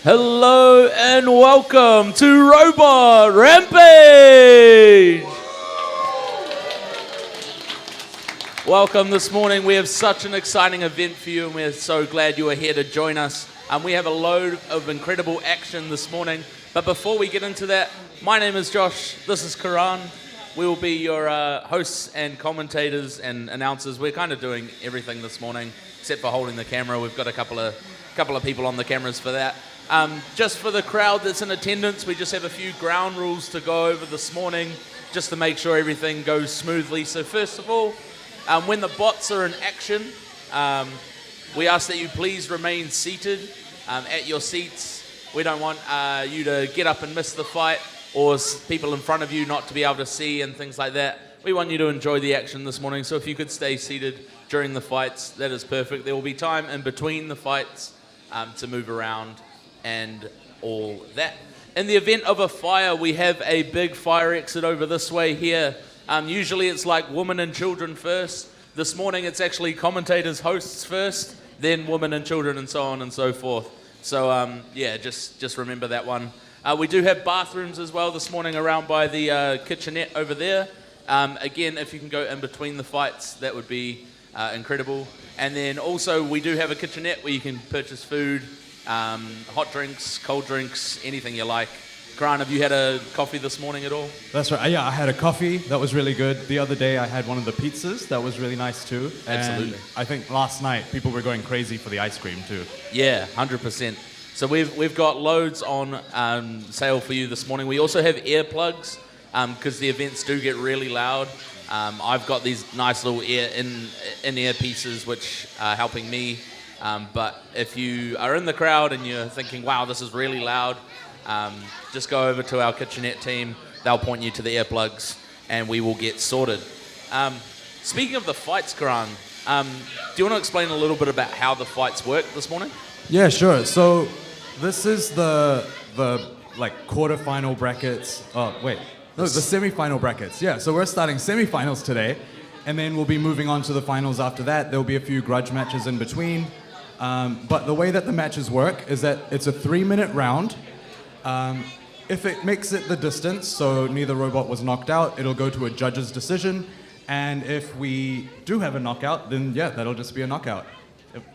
Hello and welcome to Robot Rampage! Welcome this morning. We have such an exciting event for you and we're so glad you are here to join us. We have a load of incredible action this morning. But before we get into that, my name is Josh, this is Karan. We will be your hosts and commentators and announcers. We're kind of doing everything this morning except for holding the camera. We've got a couple of people on the cameras for that. Just for the crowd that's in attendance, we just have a few ground rules to go over this morning just to make sure everything goes smoothly. So first of all, when the bots are in action, we ask that you please remain seated at your seats. We don't want you to get up and miss the fight or people in front of you not to be able to see and things like that. We want you to enjoy the action this morning, so if you could stay seated during the fights, that is perfect. There will be time in between the fights to move around and all that. In the event of a fire, we have a big fire exit over this way here. Usually it's like women and children first. This morning it's actually commentators, hosts first, then women and children and so on and so forth. So yeah, just remember that one. We do have bathrooms as well this morning around by the kitchenette over there. Again, if you can go in between the fights, that would be incredible. And then also we do have a kitchenette where you can purchase food, hot drinks, cold drinks, anything you like. Grant, have you had a coffee this morning at all? That's right. Yeah, I had a coffee. That was really good. The other day I had one of the pizzas. That was really nice too. Absolutely. And I think last night people were going crazy for the ice cream too. Yeah, 100%. So we've got loads on sale for you this morning. We also have earplugs because the events do get really loud. I've got these nice little in-ear pieces which are helping me. But if you are in the crowd and you're thinking, wow, this is really loud, just go over to our kitchenette team. They'll point you to the earplugs and we will get sorted. Speaking of the fights, Karan, do you want to explain a little bit about how the fights work this morning? Yeah, sure. So this is the like quarterfinal brackets. Oh, wait. No, the semifinal brackets. Yeah, so we're starting semifinals today. And then we'll be moving on to the finals after that. There'll be a few grudge matches in between. But the way that the matches work is that it's a 3-minute round. If it makes it the distance, so neither robot was knocked out, it'll go to a judge's decision. And if we do have a knockout, then yeah, that'll just be a knockout.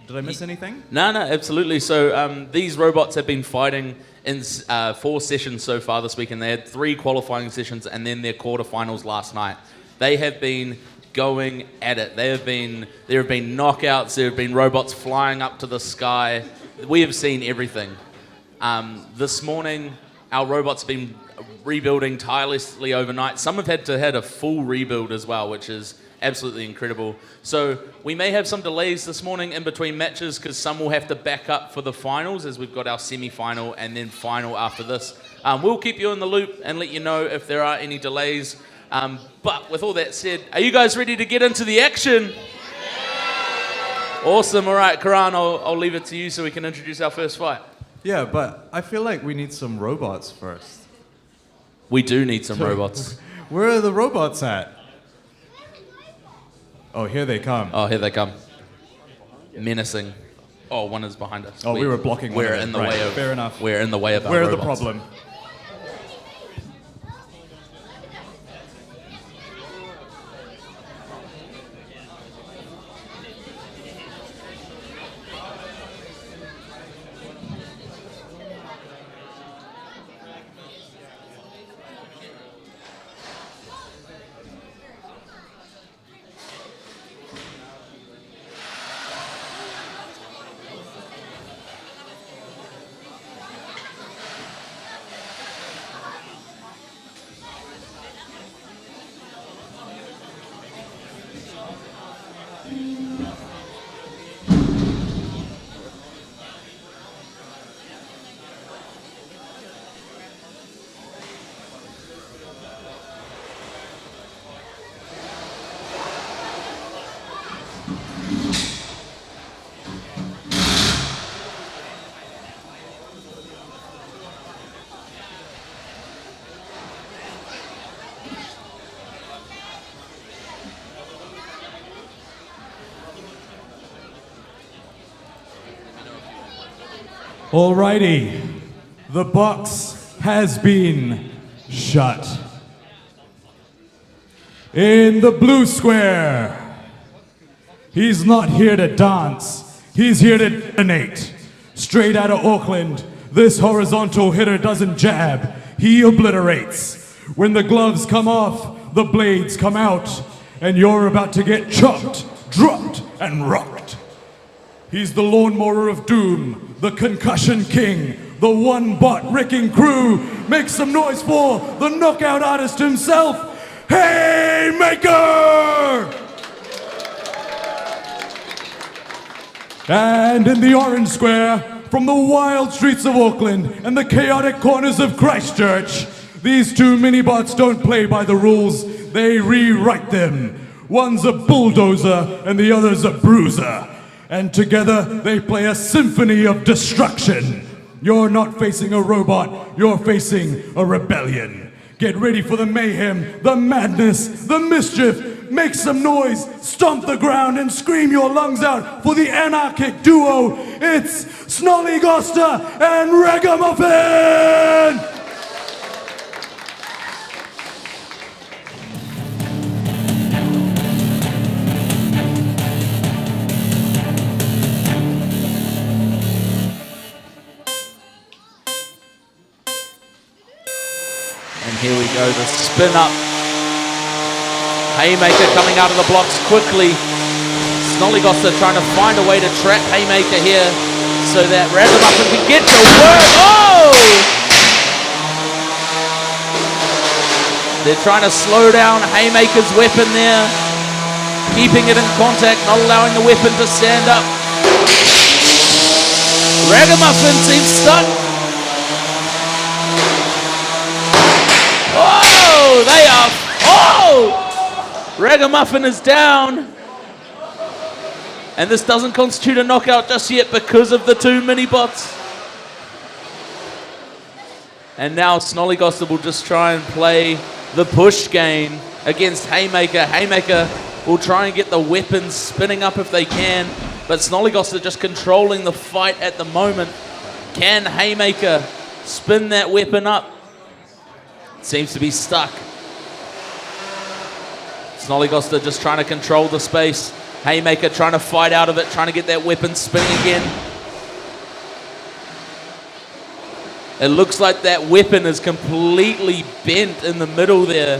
Did I miss anything? No, absolutely. So these robots have been fighting in 4 sessions so far this week, and they had 3 qualifying sessions and then their quarterfinals last night. They have been going at it. There have been knockouts, there have been robots flying up to the sky. We have seen everything. This morning, our robots have been rebuilding tirelessly overnight. Some have had a full rebuild as well, which is absolutely incredible. So we may have some delays this morning in between matches because some will have to back up for the finals as we've got our semi-final and then final after this. We'll keep you in the loop and let you know if there are any delays. But with all that said, are you guys ready to get into the action? Awesome. All right, Karan, I'll leave it to you so we can introduce our first fight. Yeah, but I feel like we need some robots first. We do need some robots. Where are the robots at? Oh, here they come. Oh, here they come. Menacing. Oh, one is behind us. Oh, we were blocking one. We're in the way of. Fair enough. We're in the way of our We're robots. the problem. Alrighty. The box has been shut. In the blue square, he's not here to dance, he's here to detonate. Straight out of Auckland, this horizontal hitter doesn't jab, he obliterates. When the gloves come off, the blades come out, and you're about to get chopped, dropped, and rocked. He's the lawnmower of doom, the concussion king, the one-bot wrecking crew. Make some noise for the knockout artist himself, Haymaker! And in the orange square, from the wild streets of Auckland and the chaotic corners of Christchurch, these two mini-bots don't play by the rules, they rewrite them. One's a bulldozer and the other's a bruiser. And together they play a symphony of destruction. You're not facing a robot, you're facing a rebellion. Get ready for the mayhem, the madness, the mischief. Make some noise, stomp the ground, and scream your lungs out for the anarchic duo. It's Snollygoster and Ragamuffin! Here we go, the spin up. Haymaker coming out of the blocks quickly. Snollygoster trying to find a way to trap Haymaker here so that Ragamuffin can get to work. Oh! They're trying to slow down Haymaker's weapon there, keeping it in contact, not allowing the weapon to stand up. Ragamuffin seems stuck. Oh, they are. Oh! Ragamuffin is down. And this doesn't constitute a knockout just yet because of the two mini-bots. And now Snollygoster will just try and play the push game against Haymaker. Haymaker will try and get the weapons spinning up if they can. But Snollygoster just controlling the fight at the moment. Can Haymaker spin that weapon up? Seems to be stuck. Snollygoster just trying to control the space. Haymaker trying to fight out of it, trying to get that weapon spinning again. It looks like that weapon is completely bent in the middle there,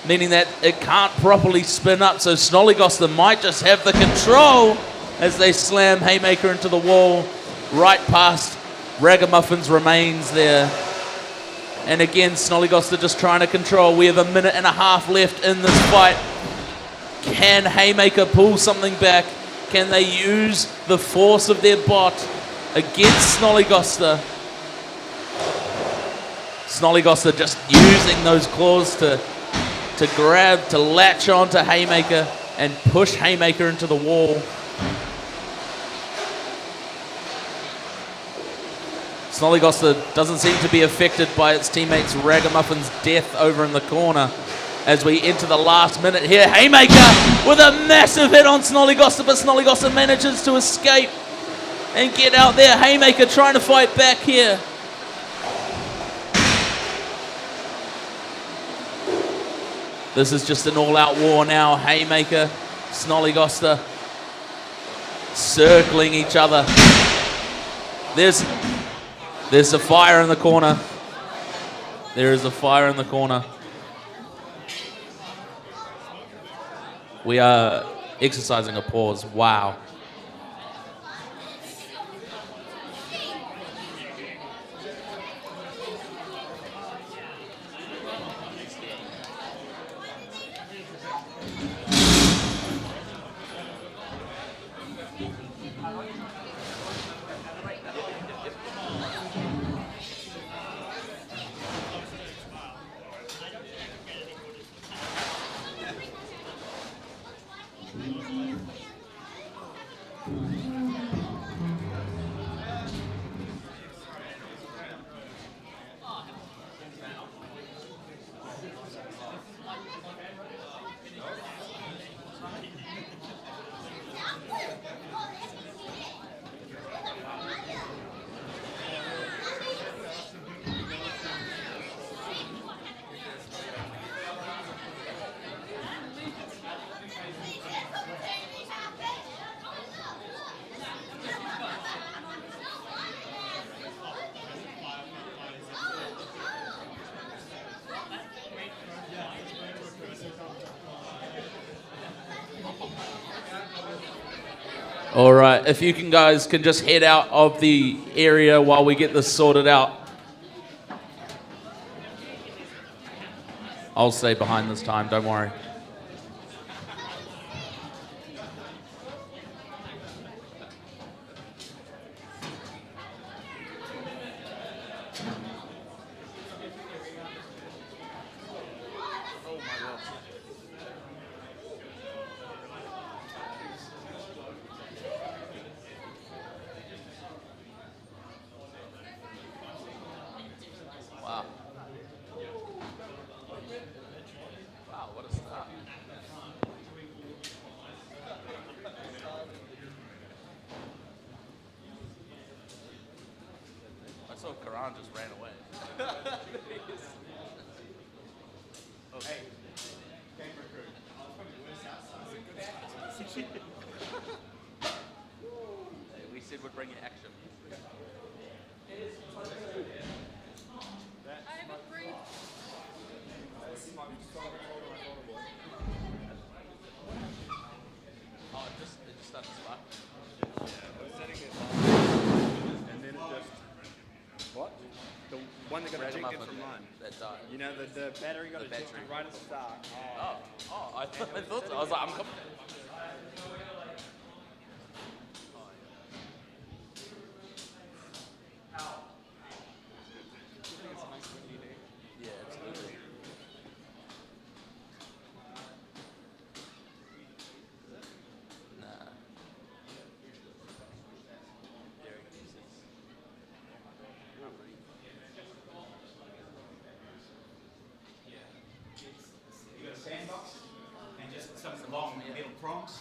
meaning that it can't properly spin up, so Snollygoster might just have the control as they slam Haymaker into the wall, right past Ragamuffin's remains there. And again, Snollygoster just trying to control. We have a minute and a half left in this fight. Can Haymaker pull something back? Can they use the force of their bot against Snollygoster? Snollygoster just using those claws to grab, to latch onto Haymaker and push Haymaker into the wall. Snollygoster doesn't seem to be affected by its teammates Ragamuffin's death over in the corner as we enter the last minute here. Haymaker with a massive hit on Snollygoster, but Snollygoster manages to escape and get out there. Haymaker trying to fight back here. This is just an all-out war now. Haymaker, Snollygoster circling each other. There's a fire in the corner. There is a fire in the corner. We are exercising a pause. Wow. All right, if you guys can just head out of the area while we get this sorted out. I'll stay behind this time, don't worry. Wow. Wow, what a start. I saw Karan just ran away. Hey, camera crew. Hey, we said we'd bring you action. Oh, it just started to spark. I was setting it on, and then it just... What? The one that got ejected Ragamuffin from line. that died. You know, the battery got The ejected battery. right at the start. I thought so. I was like, I'm coming. Yeah, absolutely. Nah. Very useless. You got a sandbox and just some long metal prongs.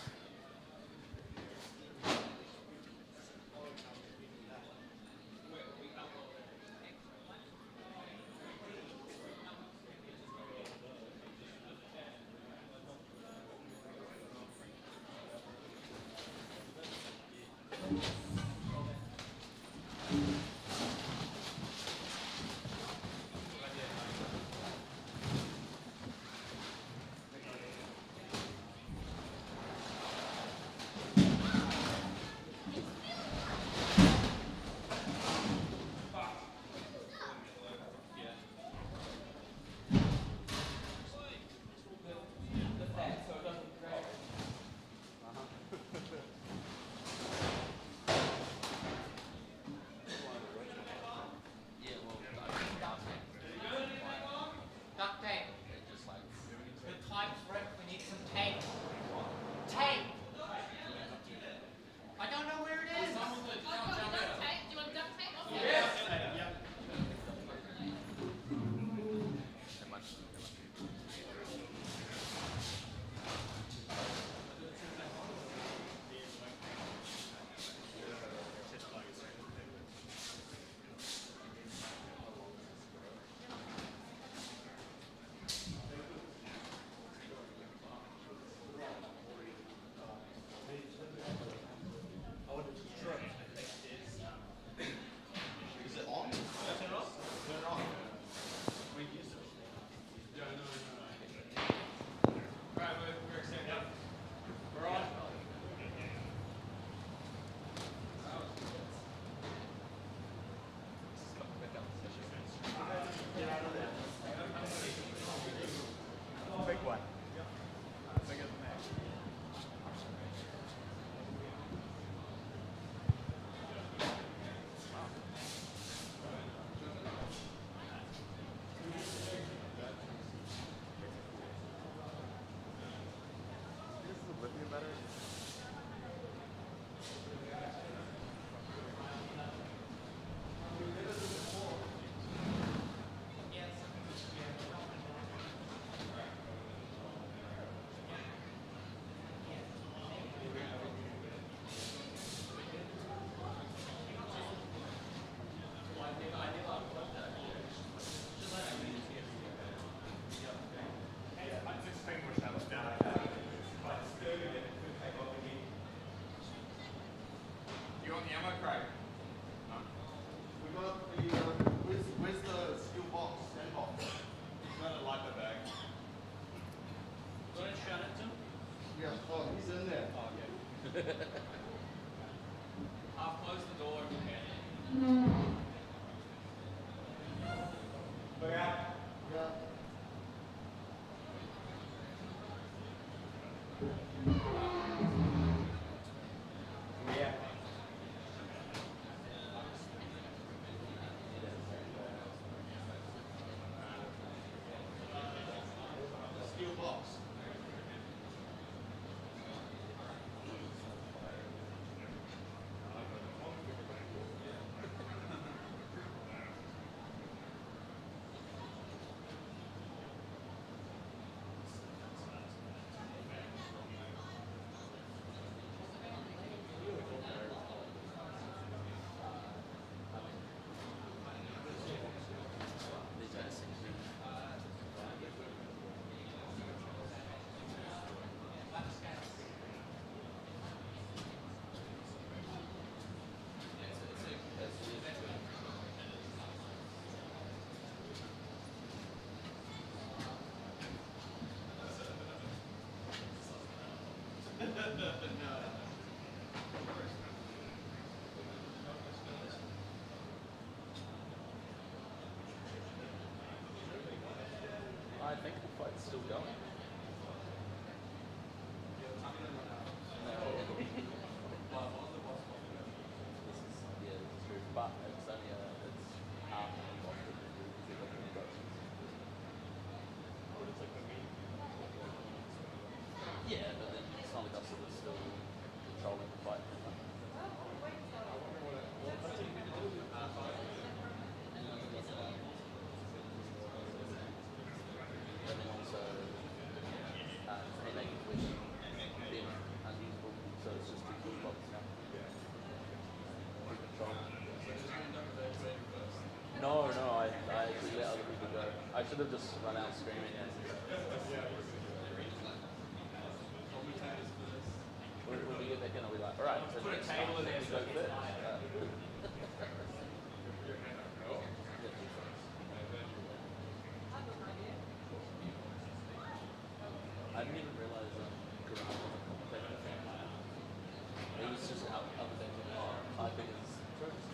think the fight's still going. Yeah, this is true. But it's only it's after the Boston. Yeah, but then it's not like us that are still controlling the fight. And then also, they make it with them unusable, so it's just two full blocks now. Control. No, I actually let other people go. I should have just run out screaming and when we get back in, I'll be like, alright, so next time, let me go first. I didn't even realize Quran was a competitive fan. He was just out other than typing his troops.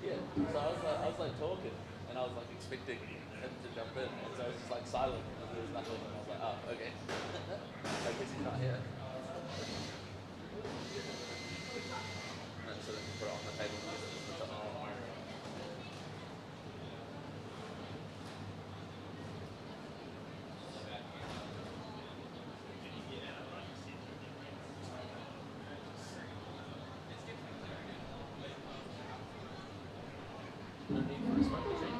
Yeah, so I was like talking, and I was like expecting him to jump in, and so I was just like silent, and there was nothing, and I was like, oh, okay. I guess he's not here. And so then we put it on the table and just put it on. No need for a smoke machine.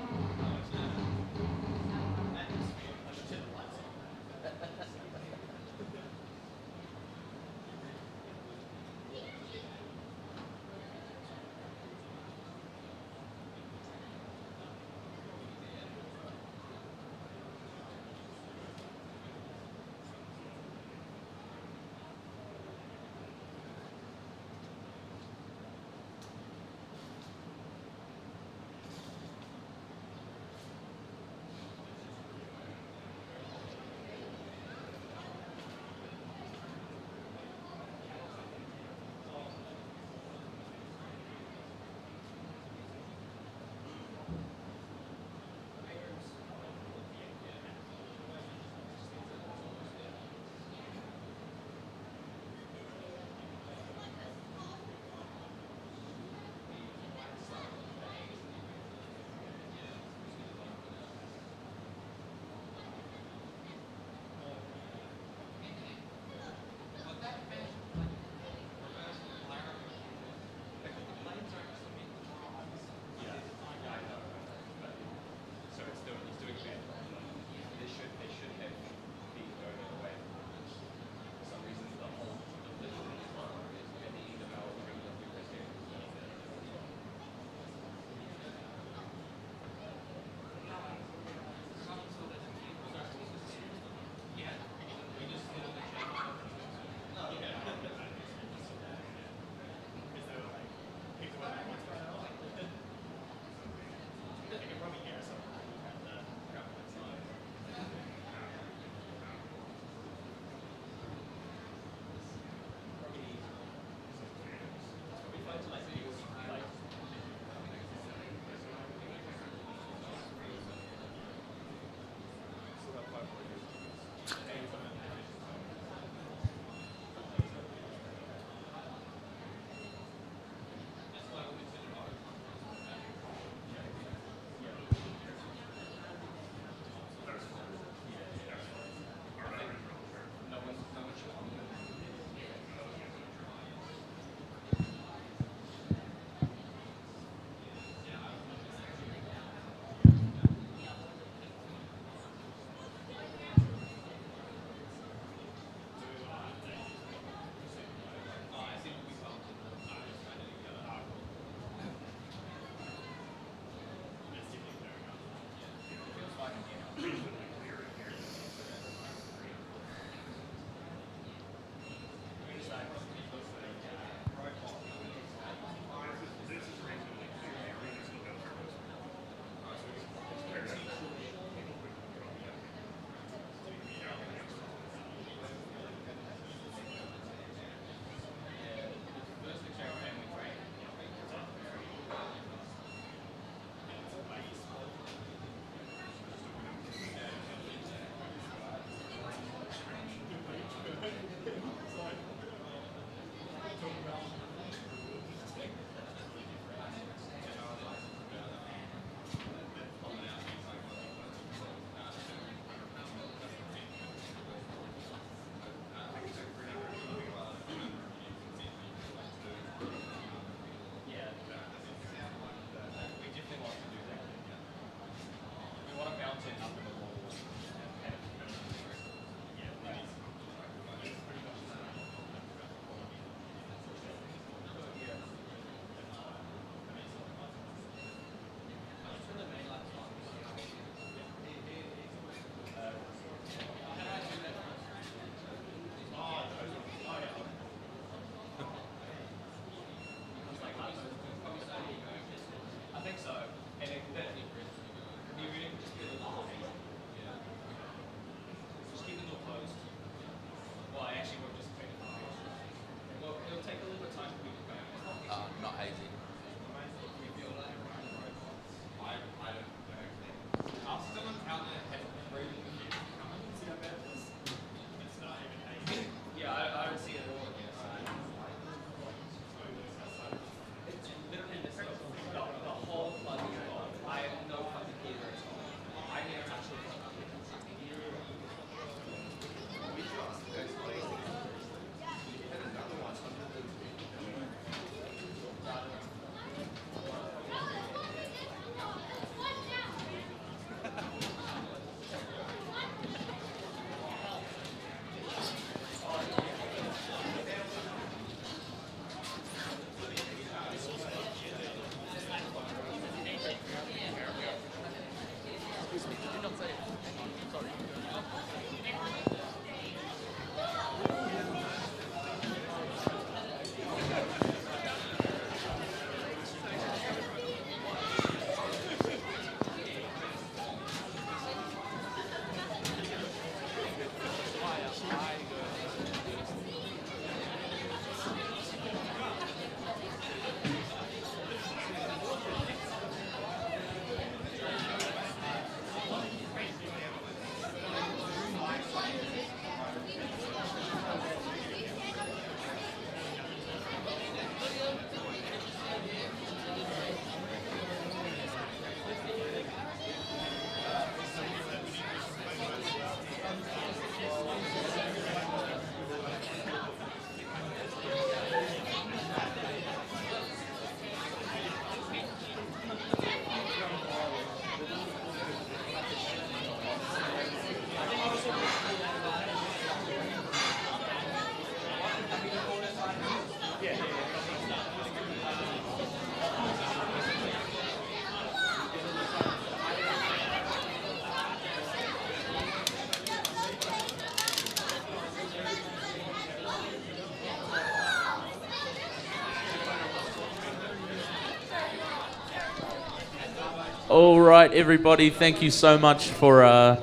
All right, everybody, thank you so much for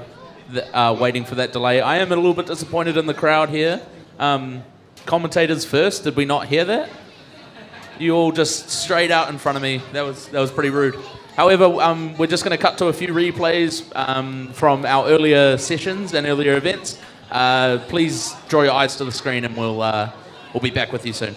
waiting for that delay. I am a little bit disappointed in the crowd here. Commentators first, did we not hear that? You all just straight out in front of me. That was pretty rude. However, we're just going to cut to a few replays from our earlier sessions and earlier events. Please draw your eyes to the screen and we'll be back with you soon.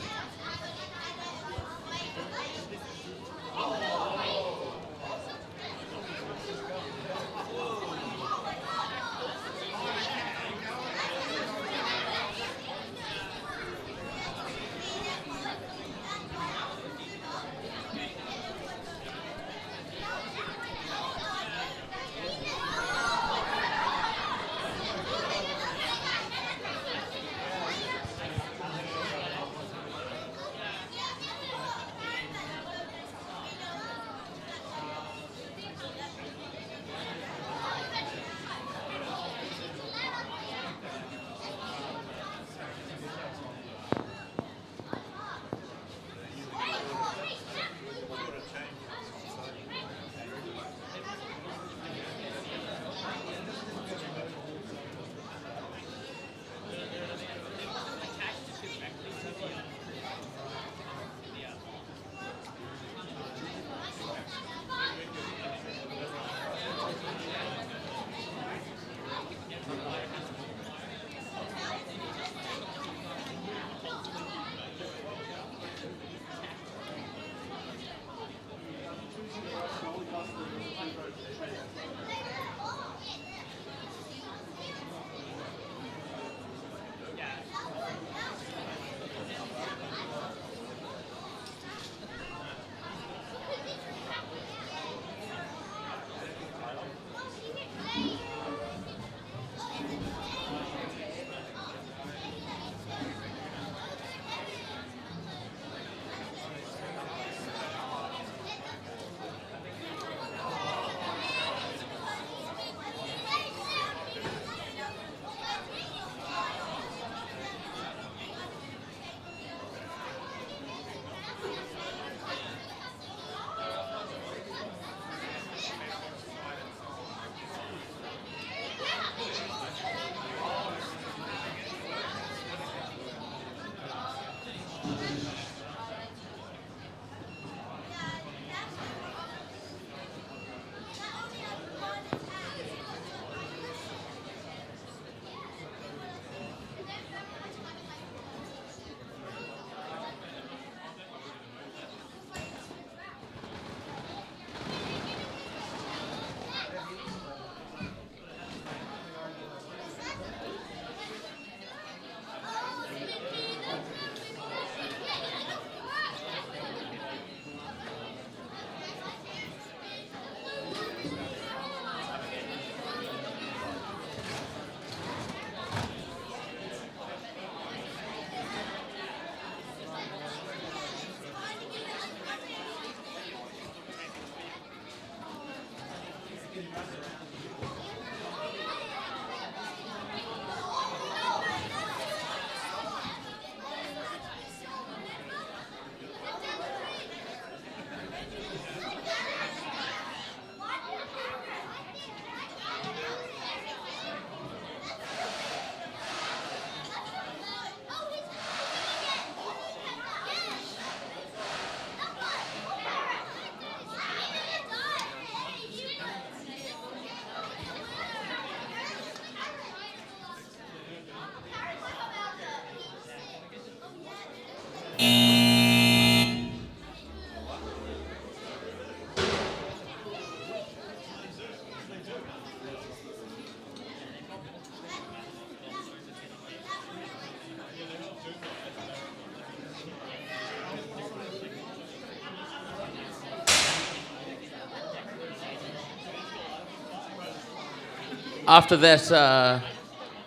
After that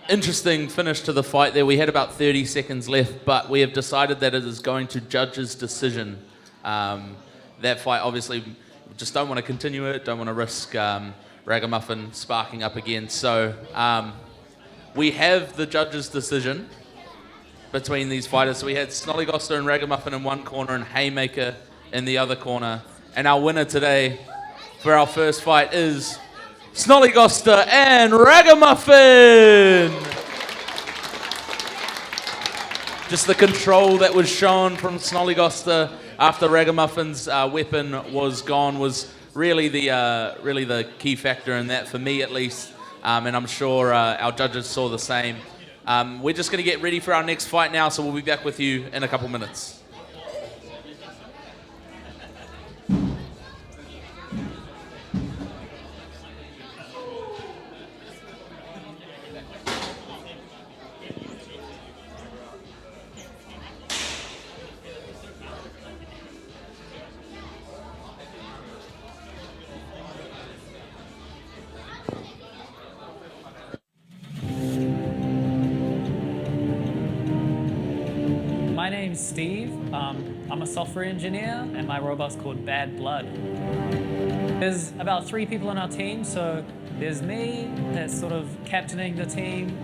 interesting finish to the fight there, we had about 30 seconds left, but we have decided that it is going to judge's decision. That fight, obviously, just don't want to continue it, don't want to risk Ragamuffin sparking up again. So we have the judge's decision between these fighters. So we had Snollygoster and Ragamuffin in one corner and Haymaker in the other corner. And our winner today for our first fight is Snollygoster and Ragamuffin. Just the control that was shown from Snollygoster after Ragamuffin's weapon was gone was really the key factor in that, for me at least, and I'm sure our judges saw the same. We're just going to get ready for our next fight now, so we'll be back with you in a couple minutes. My name's Steve. I'm a software engineer and my robot's called Bad Blood. There's about 3 people on our team, so there's me that's sort of captaining the team.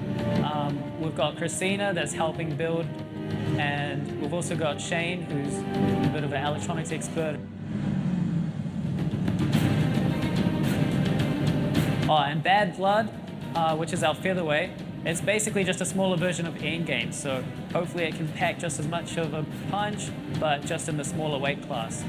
We've got Christina that's helping build, and we've also got Shane, who's a bit of an electronics expert. Oh, and Bad Blood, which is our featherweight. It's basically just a smaller version of Endgame, so hopefully it can pack just as much of a punch, but just in the smaller weight class.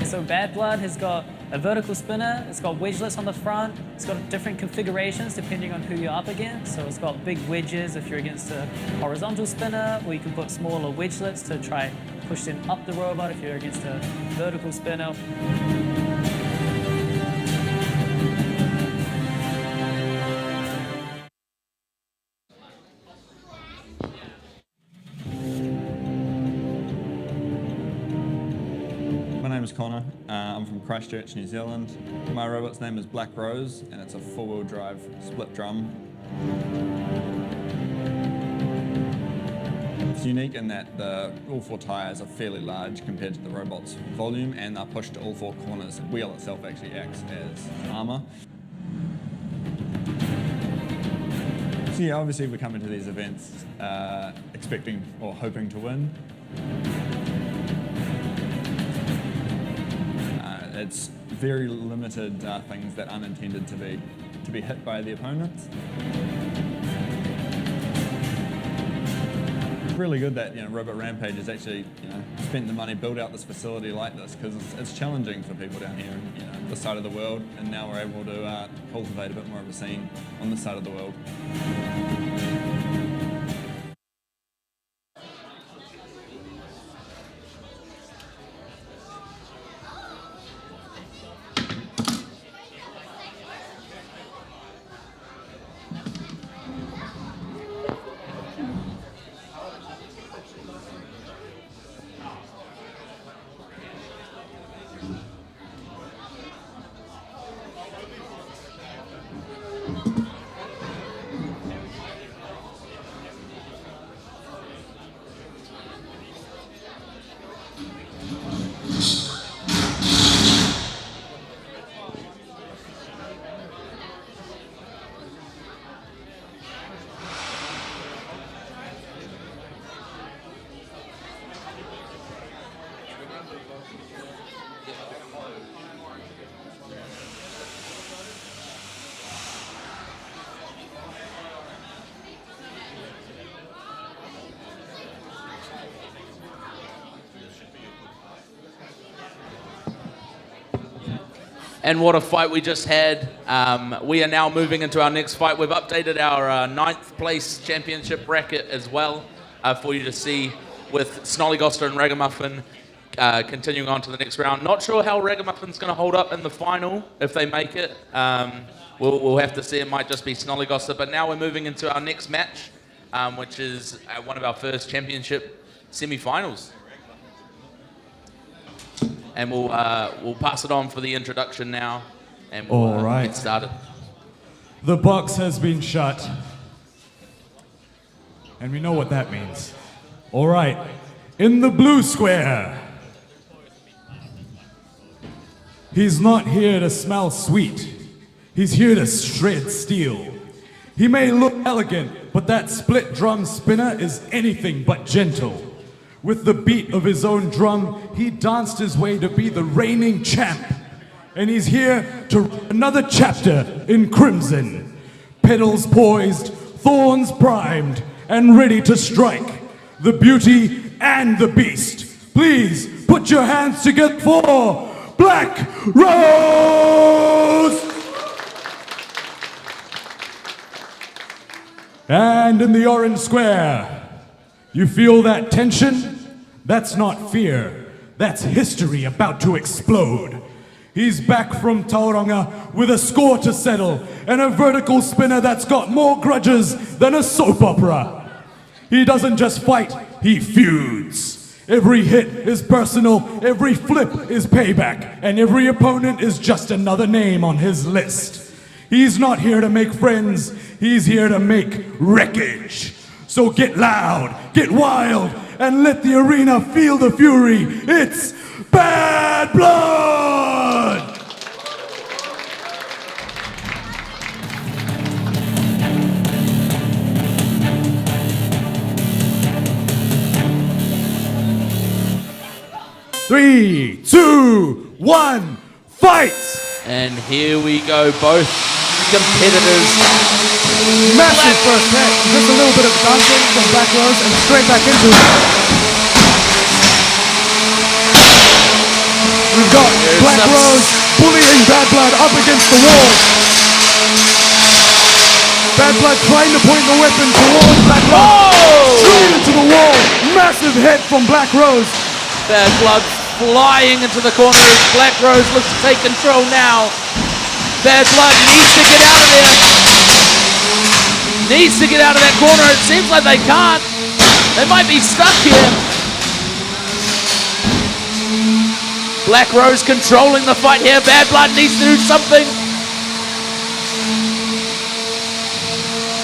So Bad Blood has got a vertical spinner, it's got wedgelets on the front, it's got different configurations depending on who you're up against. So it's got big wedges if you're against a horizontal spinner, or you can put smaller wedgelets to try push them up the robot if you're against a vertical spinner. My name is Connor. I'm from Christchurch, New Zealand. My robot's name is Black Rose, and it's a 4-wheel drive split drum. It's unique in that all 4 tyres are fairly large compared to the robot's volume, and they're pushed to all 4 corners. The wheel itself actually acts as armour. So yeah, obviously we come into these events expecting or hoping to win. It's very limited things that aren't intended to be hit by the opponents. It's really good that Robot Rampage has actually spent the money build out this facility like this, because it's challenging for people down here in this side of the world, and now we're able to cultivate a bit more of a scene on this side of the world. And what a fight we just had. We are now moving into our next fight. We've updated our 9th place championship bracket as well for you to see, with Snollygoster and Ragamuffin continuing on to the next round. Not sure how Ragamuffin's going to hold up in the final if they make it. We'll have to see. It might just be Snollygoster. But now we're moving into our next match, which is one of our first championship semi-finals. And we'll pass it on for the introduction now, and we'll get started. The box has been shut, and we know what that means. All right, in the blue square, he's not here to smell sweet. He's here to shred steel. He may look elegant, but that split drum spinner is anything but gentle. With the beat of his own drum, he danced his way to be the reigning champ. And he's here to write another chapter in crimson. Petals poised, thorns primed, and ready to strike. The beauty and the beast. Please put your hands together for Black Rose! And in the orange square, you feel that tension? That's not fear. That's history about to explode. He's back from Tauranga with a score to settle and a vertical spinner that's got more grudges than a soap opera. He doesn't just fight, he feuds. Every hit is personal, every flip is payback, and every opponent is just another name on his list. He's not here to make friends, he's here to make wreckage. So get loud, get wild, and let the arena feel the fury. It's Bad Blood! Three, two, one, fight! And here we go, both competitors. Massive first hit. Just a little bit of dancing from Black Rose and straight back into it. We've got Black Rose bullying Bad Blood up against the wall. Bad Blood trying to point the weapon towards Black Rose. Straight into the wall. Massive hit from Black Rose. Bad Blood flying into the corner as Black Rose looks to take control now. Bad Blood needs to get out of there. Needs to get out of that corner. It seems like they can't. They might be stuck here. Black Rose controlling the fight here. Bad Blood needs to do something.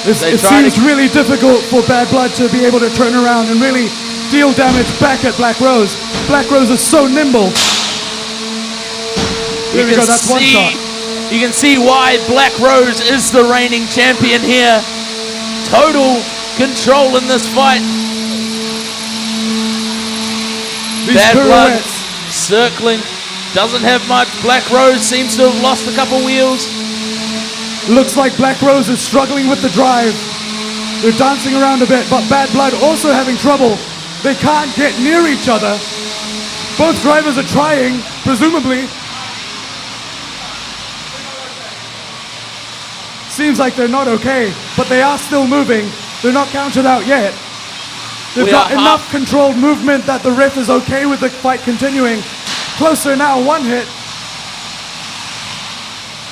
It seems really difficult for Bad Blood to be able to turn around and really deal damage back at Black Rose. Black Rose is so nimble. There we go, that's one shot. You can see why Black Rose is the reigning champion here. Total control in this fight. Bad Blood circling, doesn't have much. Black Rose seems to have lost a couple wheels. Looks like Black Rose is struggling with the drive. They're dancing around a bit, but Bad Blood also having trouble. They can't get near each other. Both drivers are trying, presumably. Seems like they're not okay, but they are still moving. They're not counted out yet. They've got enough controlled movement that the ref is okay with the fight continuing. Closer now, one hit.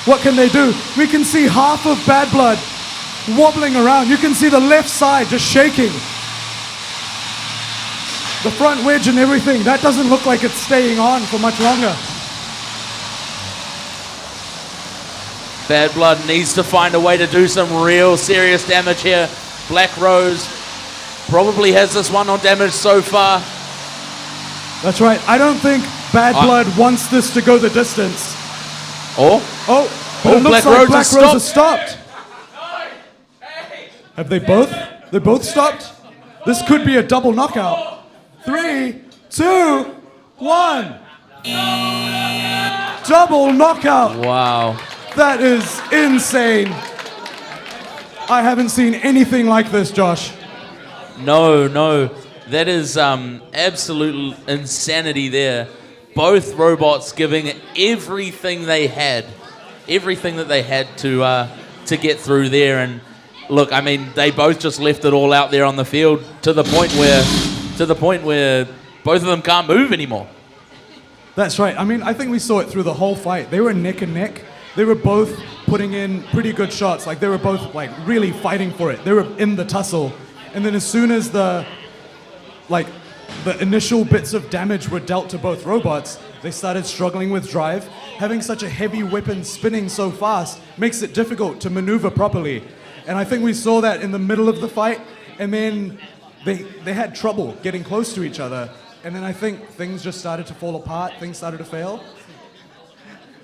What can they do? We can see half of Bad Blood wobbling around. You can see the left side just shaking. The front wedge and everything, that doesn't look like it's staying on for much longer. Bad Blood needs to find a way to do some real serious damage here. Black Rose probably has this one on damage so far. That's right. I don't think Bad Blood wants this to go the distance. But It looks Black like Rose Black has Rose has stopped. Have they both? They both stopped? This could be a double knockout. 3, 2, 1. Double knockout. Wow. That is insane. I haven't seen anything like this, Josh. No. That is absolute insanity there. Both robots giving everything they had. Everything that they had to get through there. And look, I mean, they both just left it all out there on the field to the point where both of them can't move anymore. That's right. I mean, I think we saw it through the whole fight. They were neck and neck. They were both putting in pretty good shots. Like, they were both, like, really fighting for it. They were in the tussle. And then as soon as the initial bits of damage were dealt to both robots, they started struggling with drive. Having such a heavy weapon spinning so fast makes it difficult to maneuver properly. And I think we saw that in the middle of the fight. And then they had trouble getting close to each other. And then I think things just started to fall apart. Things started to fail.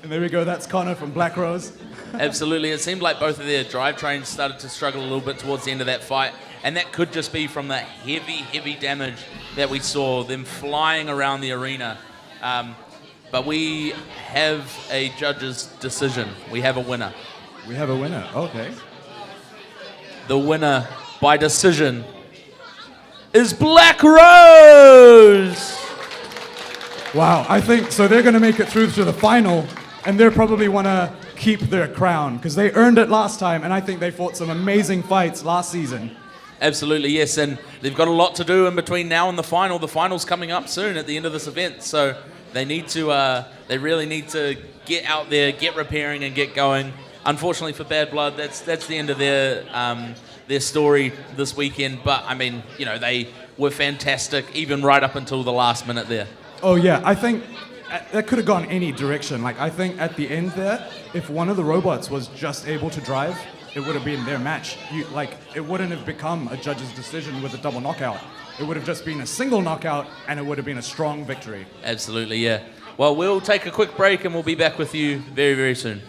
And there we go, that's Connor from Black Rose. Absolutely. It seemed like both of their drivetrains started to struggle a little bit towards the end of that fight. And that could just be from the heavy damage that we saw, them flying around the arena. But we have a judge's decision. We have a winner. We have a winner. Okay. The winner by decision is Black Rose! Wow, I think so. They're going to make it through to the final, and they probably want to keep their crown because they earned it last time, and I think they fought some amazing fights last season. Absolutely, yes, and they've got a lot to do in between now and the final. The final's coming up soon at the end of this event, so they need to, they really need to get out there, get repairing, and get going. Unfortunately for Bad Blood, that's the end of their story this weekend. But I mean, you know, they were fantastic, even right up until the last minute there. Oh yeah, I think that could have gone any direction. Like I think at the end there, if one of the robots was just able to drive, it would have been their match. It wouldn't have become a judge's decision with a double knockout. It would have just been a single knockout, and it would have been a strong victory. Absolutely, yeah. Well, we'll take a quick break, and we'll be back with you very, very soon.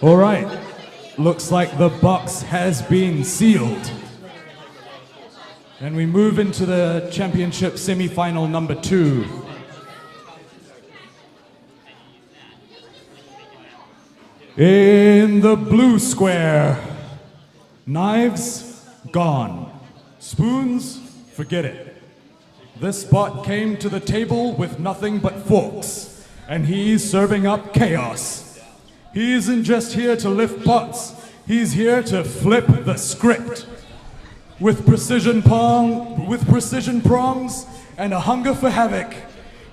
All right, looks like the box has been sealed. And we move into the championship semi-final number 2. In the blue square, knives gone, spoons, forget it. This bot came to the table with nothing but forks, and he's serving up chaos. He isn't just here to lift pots, he's here to flip the script. With precision prongs and a hunger for havoc,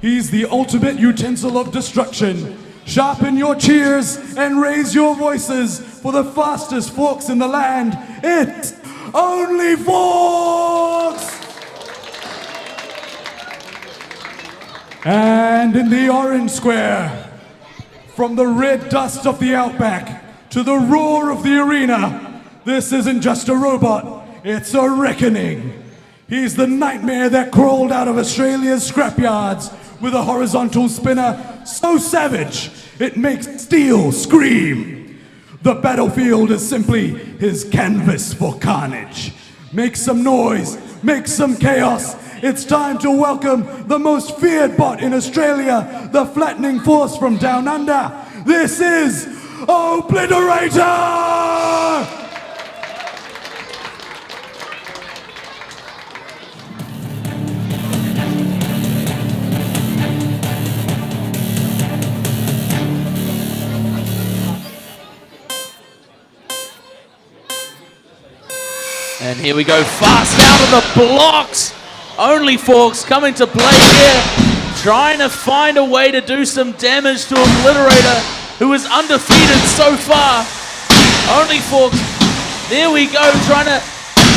he's the ultimate utensil of destruction. Sharpen your cheers and raise your voices for the fastest forks in the land. It's Only Forks! And in the orange square, from the red dust of the outback to the roar of the arena, this isn't just a robot, it's a reckoning. He's the nightmare that crawled out of Australia's scrapyards with a horizontal spinner so savage it makes steel scream. The battlefield is simply his canvas for carnage. Make some noise, make some chaos. It's time to welcome the most feared bot in Australia, the flattening force from down under. This is Obliterator! And here we go, fast out of the blocks. Only Forks coming to play here, trying to find a way to do some damage to Obliterator, who is undefeated so far. Only Forks, there we go, trying to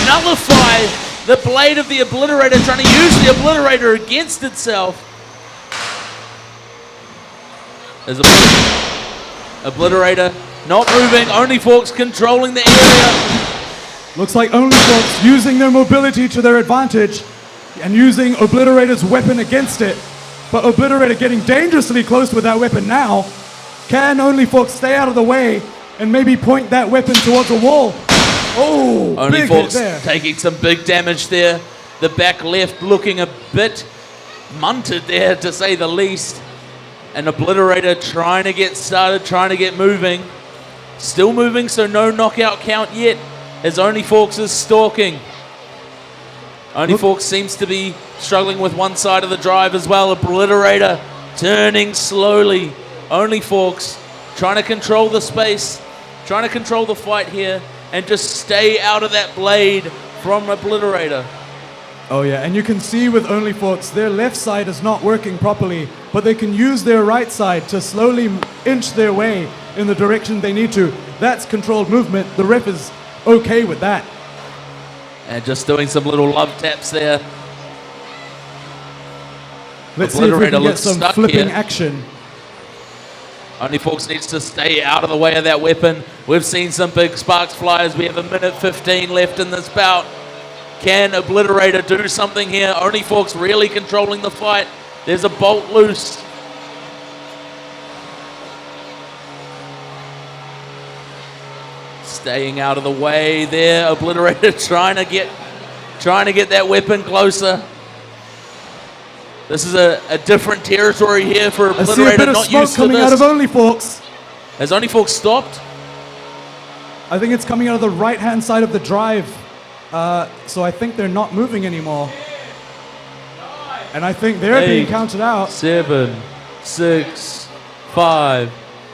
nullify The blade of the Obliterator trying to use the Obliterator against itself. There's Obliterator not moving, Only Forks controlling the area. Looks like Only Forks using their mobility to their advantage and using Obliterator's weapon against it. But Obliterator getting dangerously close with that weapon now. Can Only Forks stay out of the way and maybe point that weapon towards a wall? Oh, Only big hit Forks there. taking some big damage there. The back left looking a bit munted there, to say the least. And Obliterator trying to get started, trying to get moving. Still moving, so no knockout count yet, as Only Forks is stalking. Only Forks seems to be struggling with one side of the drive as well. Obliterator turning slowly. Only Forks trying to control the space, trying to control the fight here, and just stay out of that blade from Obliterator. Oh yeah, and you can see with Only Forks, their left side is not working properly, but they can use their right side to slowly inch their way in the direction they need to. That's controlled movement. The ref is okay with that. And just doing some little love taps there. Let's see if we Obliterator can get looks some stuck flipping here. action. Only Forks needs to stay out of the way of that weapon. We've seen some big sparks flyers. We have 1:15 left in this bout. Can Obliterator do something here? Only Forks really controlling the fight. There's a bolt loose. Staying out of the way there. Obliterator trying to get that weapon closer. This is a different territory here for I see a Obliterator, bit of not smoke used to coming out of this. Only Forks. Has Only Forks stopped? I think it's coming out of the right-hand side of the drive. So I think they're not moving anymore. And I think they're being 8, counted out. 7, 6, 5,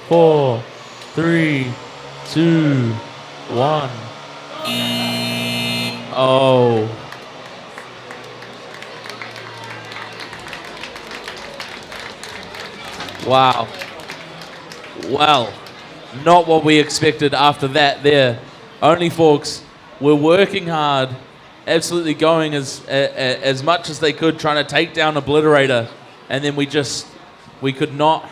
4, 3, 2, 1. Oh. Wow. Well, not what we expected after that there. Only Forks were working hard, absolutely going as much as they could, trying to take down Obliterator, and then we could not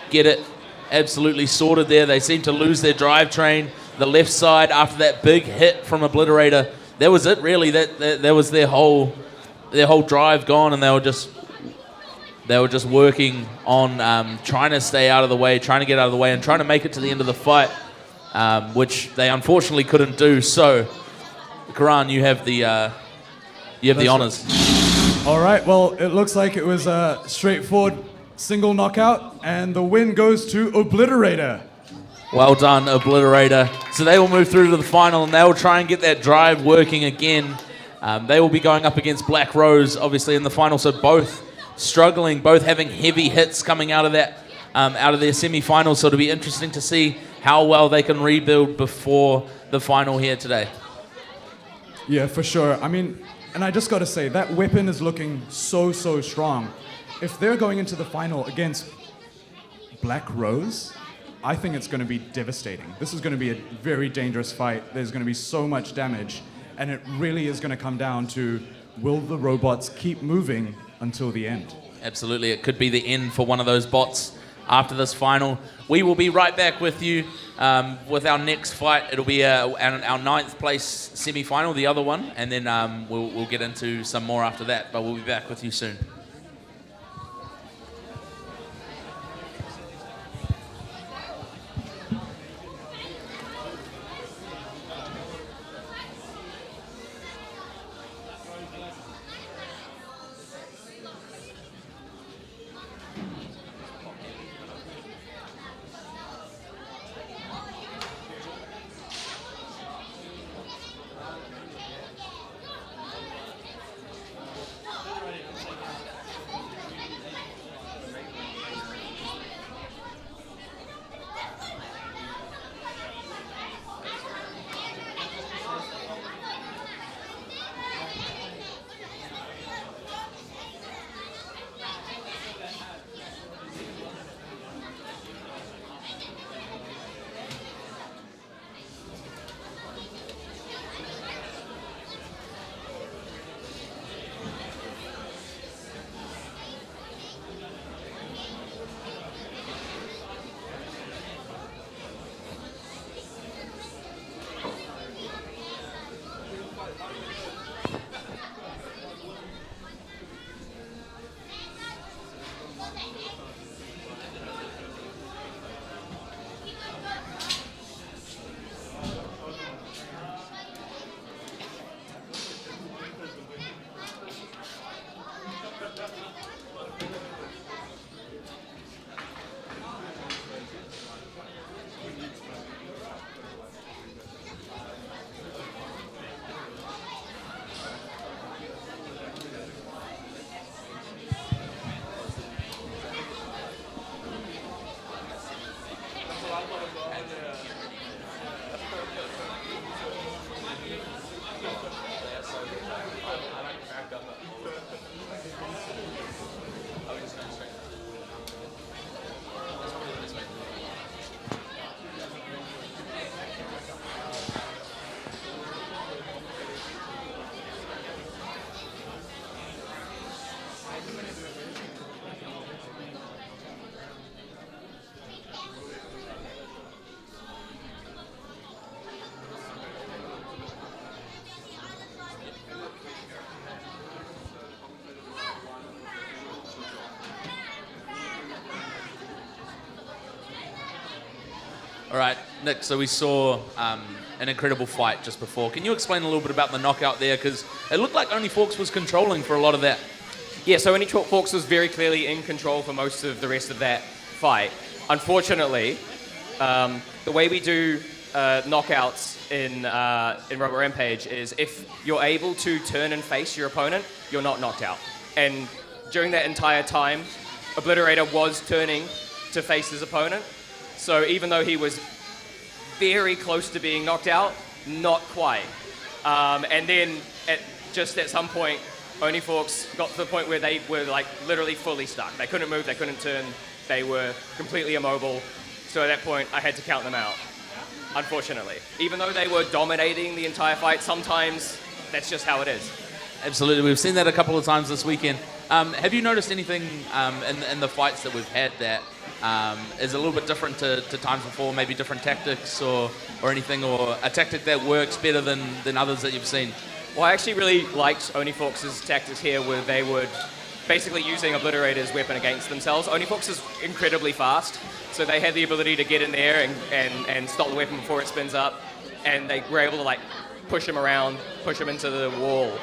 get it absolutely sorted there. They seemed to lose their drivetrain. The left side, after that big hit from Obliterator, that was it really. That was their whole drive gone, and they were just working on trying to stay out of the way, trying to get out of the way, and trying to make it to the end of the fight, which they unfortunately couldn't do. So, Karan, you have the honors. All right, well, it looks like it was a straightforward single knockout, and the win goes to Obliterator. Well done, Obliterator. So they will move through to the final, and they will try and get that drive working again. They will be going up against Black Rose, obviously, in the final. So both struggling, both having heavy hits coming out of that, out of their semi-finals. So it'll be interesting to see how well they can rebuild before the final here today. Yeah, for sure. I mean, and I just got to say, that weapon is looking so strong. If they're going into the final against Black Rose, I think it's going to be devastating. This is going to be a very dangerous fight. There's going to be so much damage, and it really is going to come down to, will the robots keep moving until the end? Absolutely, it could be the end for one of those bots after this final. We will be right back with you with our next fight. It'll be our 9th place semi-final, the other one, and then we'll get into some more after that, but we'll be back with you soon. All right, Nick, so we saw an incredible fight just before. Can you explain a little bit about the knockout there? Because it looked like Only Forks was controlling for a lot of that. Yeah, so Only Forks was very clearly in control for most of the rest of that fight. Unfortunately, the way we do knockouts in Robot Rampage is if you're able to turn and face your opponent, you're not knocked out. And during that entire time, Obliterator was turning to face his opponent. So even though he was very close to being knocked out, not quite. And then at some point, Only Forks got to the point where they were like literally fully stuck. They couldn't move, they couldn't turn, they were completely immobile. So at that point, I had to count them out, unfortunately. Even though they were dominating the entire fight, sometimes that's just how it is. Absolutely, we've seen that a couple of times this weekend. Have you noticed anything in the fights that we've had that is a little bit different to times before, maybe different tactics or anything, or a tactic that works better than others that you've seen? Well, I actually really liked Only Forks' tactics here where they would basically using Obliterator's weapon against themselves. Only Forks is incredibly fast, so they had the ability to get in there and stop the weapon before it spins up, and they were able to like push him around, push him into the wall.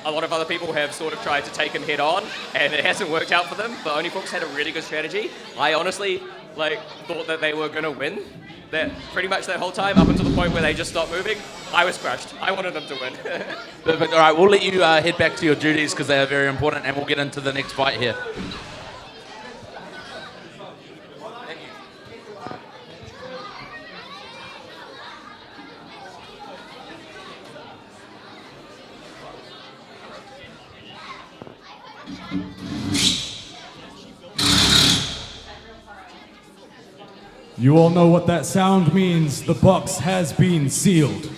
A lot of other people have sort of tried to take him head on, and it hasn't worked out for them, but Only Forks had a really good strategy. I honestly thought that they were going to win that pretty much that whole time, up until the point where they just stopped moving. I was crushed. I wanted them to win. Perfect. All right, we'll let you head back to your duties because they are very important, and we'll get into the next fight here. You all know what that sound means. The box has been sealed.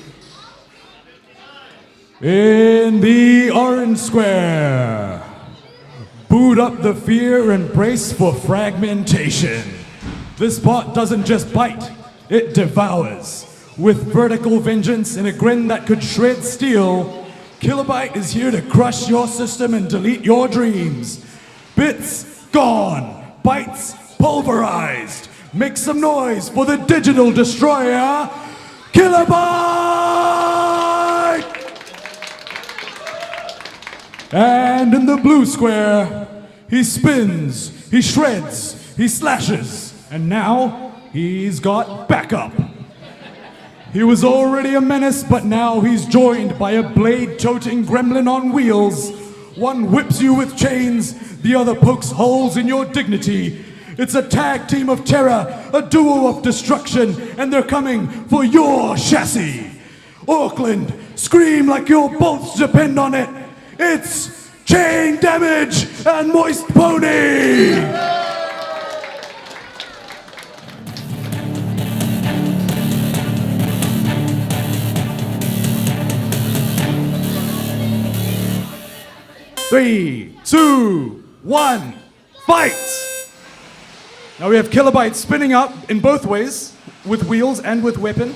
In the orange square, boot up the fear and brace for fragmentation. This bot doesn't just bite, it devours. With vertical vengeance and a grin that could shred steel, Kilobyte is here to crush your system and delete your dreams. Bits gone, bytes pulverized. Make some noise for the digital destroyer, Kilobyte! And in the blue square, he spins, he shreds, he slashes, and now he's got backup. He was already a menace, but now he's joined by a blade-toting gremlin on wheels. One whips you with chains, the other pokes holes in your dignity. It's a tag team of terror, a duo of destruction, and they're coming for your chassis. Auckland, scream like your bolts depend on it. It's Chain Damage and Moist Pony! Three, two, one, fight! Now we have Kilobyte spinning up in both ways, with wheels and with weapon.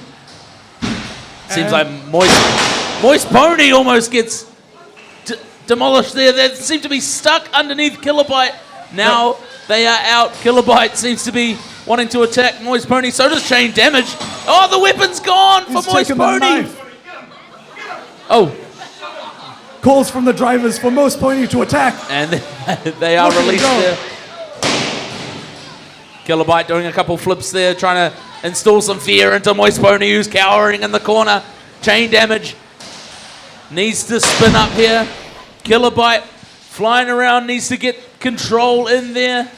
Seems like Moist Pony almost gets demolished there. They seem to be stuck underneath Kilobyte. Now they are out. Kilobyte seems to be wanting to attack Moist Pony. So does Chain Damage. Oh, the weapon's gone for Moist Pony. Oh. Calls from the drivers for Moist Pony to attack. And they are released there. Kilobyte doing a couple flips there, trying to install some fear into Moist Pony, who's cowering in the corner. Chain Damage needs to spin up here. Kilobyte flying around, needs to get control in there.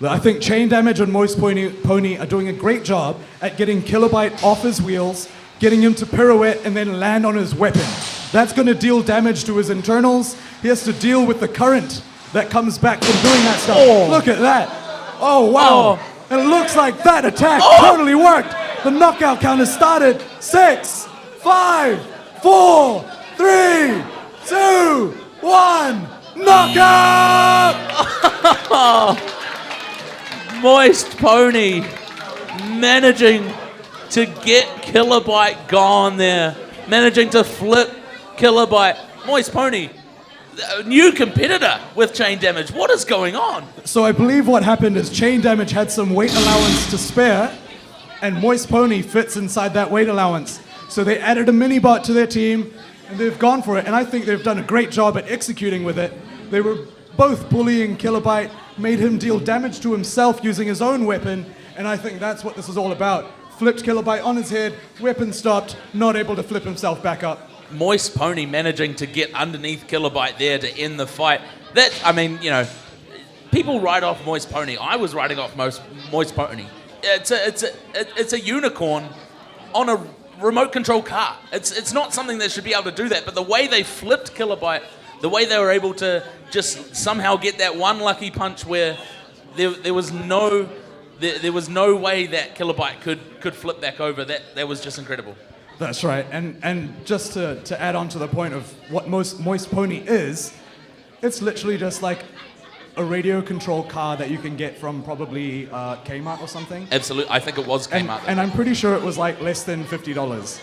I think Chain Damage and Moist Pony are doing a great job at getting Kilobyte off his wheels, getting him to pirouette and then land on his weapon. That's going to deal damage to his internals. He has to deal with the current that comes back from doing that stuff. Oh. Look at that. Oh, wow. Oh. And it looks like that attack totally worked. The knockout count has started. 6, 5, 4, 3, 2, 1. Knockout! Moist Pony managing to get Kilobyte gone there. Managing to flip Kilobyte. Moist Pony, a new competitor with Chain Damage. What is going on? So I believe what happened is Chain Damage had some weight allowance to spare, and Moist Pony fits inside that weight allowance. So they added a mini-bot to their team, and they've gone for it. And I think they've done a great job at executing with it. They were both bullying Kilobyte, made him deal damage to himself using his own weapon, and I think that's what this is all about. Flipped Kilobyte on his head, weapon stopped, not able to flip himself back up. Moist Pony managing to get underneath Kilobyte there to end the fight. That, I mean, you know, people write off Moist Pony. I was writing off Moist Pony. It's a unicorn on a remote control car. It's not something that should be able to do that, but the way they flipped Kilobyte, the way they were able to just somehow get that one lucky punch where there was no way that Kilobyte could flip back over, that was just incredible. That's right, and just to add on to the point of what Moist Pony is, it's literally just like a radio control car that you can get from probably Kmart or something. Absolutely, I think it was Kmart. And I'm pretty sure it was like less than $50.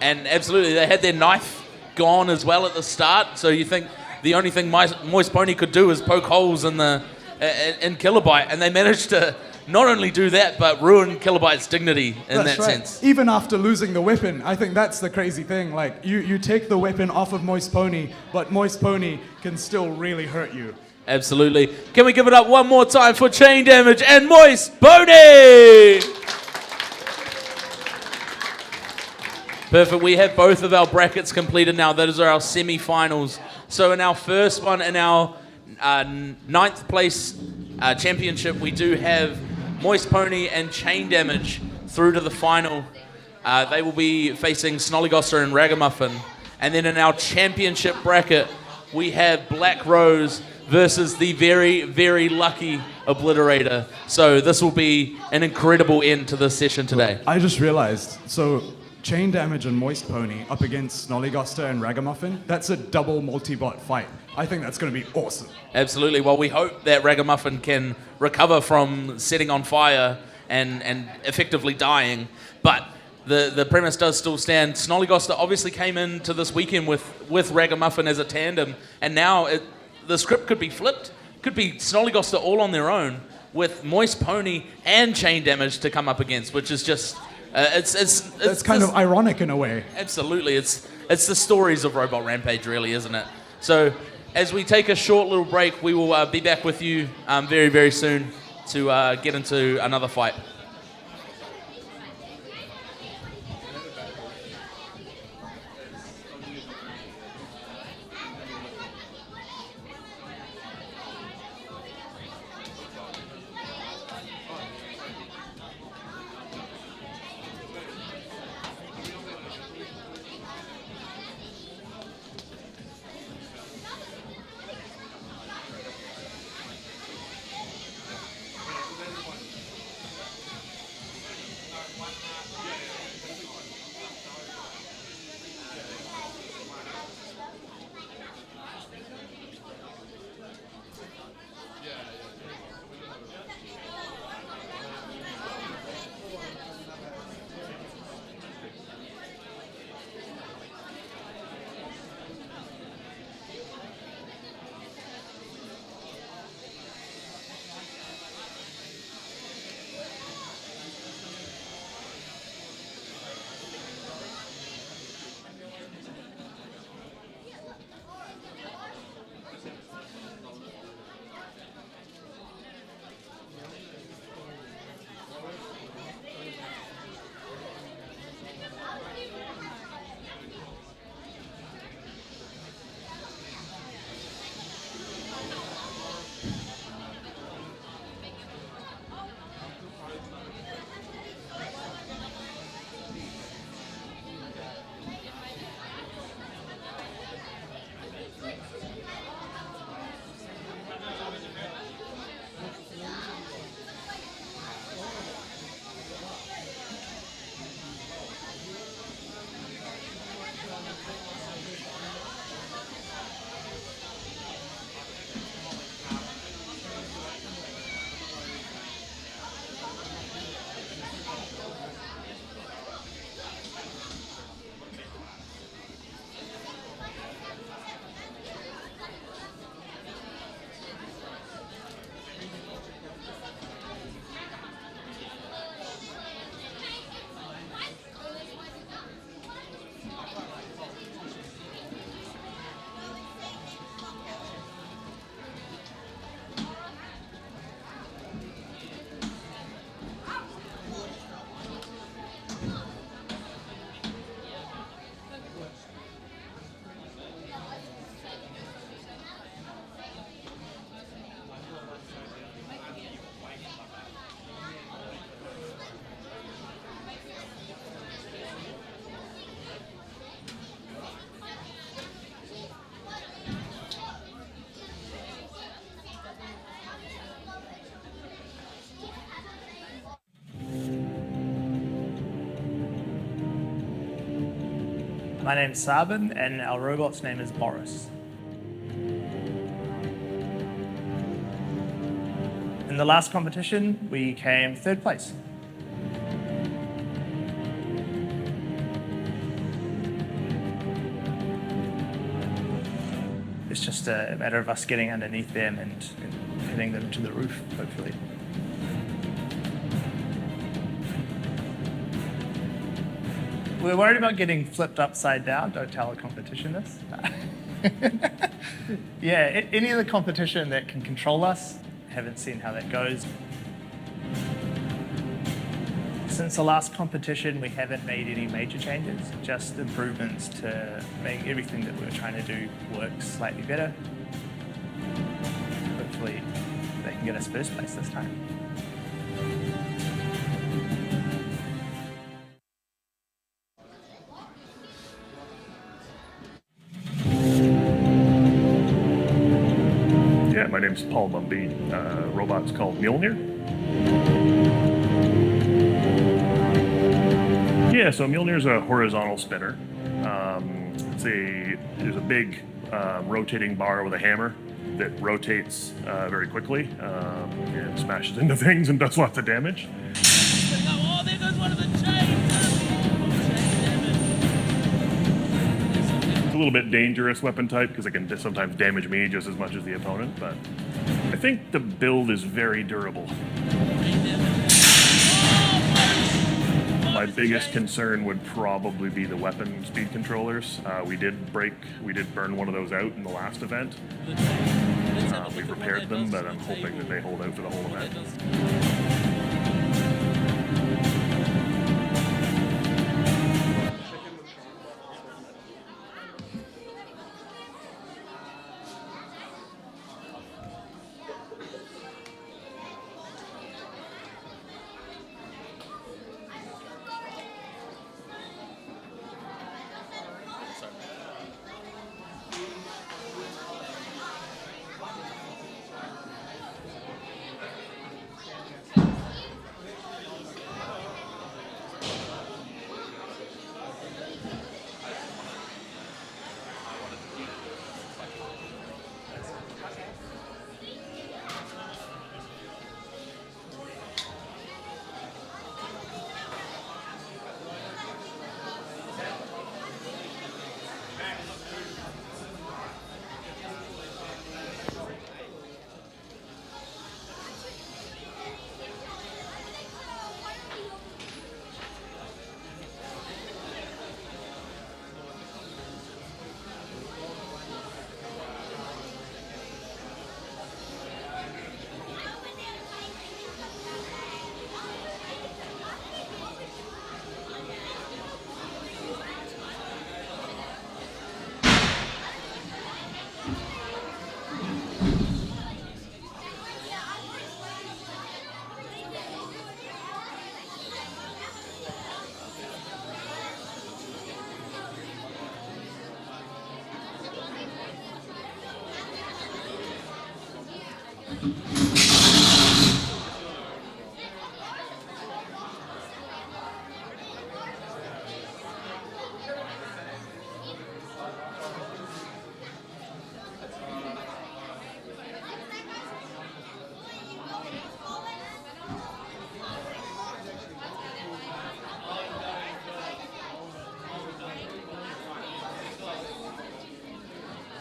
And absolutely, they had their knife gone as well at the start, so you think the only thing Moist Pony could do is poke holes in Kilobyte, and they managed to not only do that, but ruin Kilobyte's dignity in that sense. Even after losing the weapon, I think that's the crazy thing. Like, you take the weapon off of Moist Pony, but Moist Pony can still really hurt you. Absolutely. Can we give it up one more time for Chain Damage and Moist Pony? Perfect. We have both of our brackets completed now. Those are our semi-finals. So in our first one, in our ninth place championship, we do have Moist Pony and Chain Damage through to the final. They will be facing Snollygoster and Ragamuffin. And then in our championship bracket, we have Black Rose versus the very, very lucky Obliterator. So this will be an incredible end to this session today. I just realized, so Chain Damage and Moist Pony up against Snollygoster and Ragamuffin, that's a double multi-bot fight. I think that's going to be awesome. Absolutely. Well, we hope that Ragamuffin can recover from setting on fire and effectively dying. But the premise does still stand. Snollygoster obviously came into this weekend with Ragamuffin as a tandem, and now the script could be flipped. Could be Snollygoster all on their own with Moist Pony and Chain Damage to come up against, which is just it's kind of ironic in a way. Absolutely. It's the stories of Robot Rampage, really, isn't it? So as we take a short little break, we will be back with you very, very soon to get into another fight. My name's Sabin, and our robot's name is Boris. In the last competition, we came third place. It's just a matter of us getting underneath them and hitting them to the roof, hopefully. We're worried about getting flipped upside down. Don't tell a competition this. Yeah, any of the competition that can control us, haven't seen how that goes. Since the last competition, we haven't made any major changes, just improvements to make everything that we were trying to do work slightly better. Hopefully, they can get us first place this time. Yeah, my name's Paul Bumby. Robot's called Mjolnir. Yeah, so Mjolnir's a horizontal spinner. There's a big rotating bar with a hammer that rotates very quickly and smashes into things and does lots of damage. Oh, there goes one of the chains! It's a little bit dangerous weapon type because it can sometimes damage me just as much as the opponent, but I think the build is very durable. My biggest concern would probably be the weapon speed controllers. We did burn one of those out in the last event. We repaired them, but I'm hoping that they hold out for the whole event.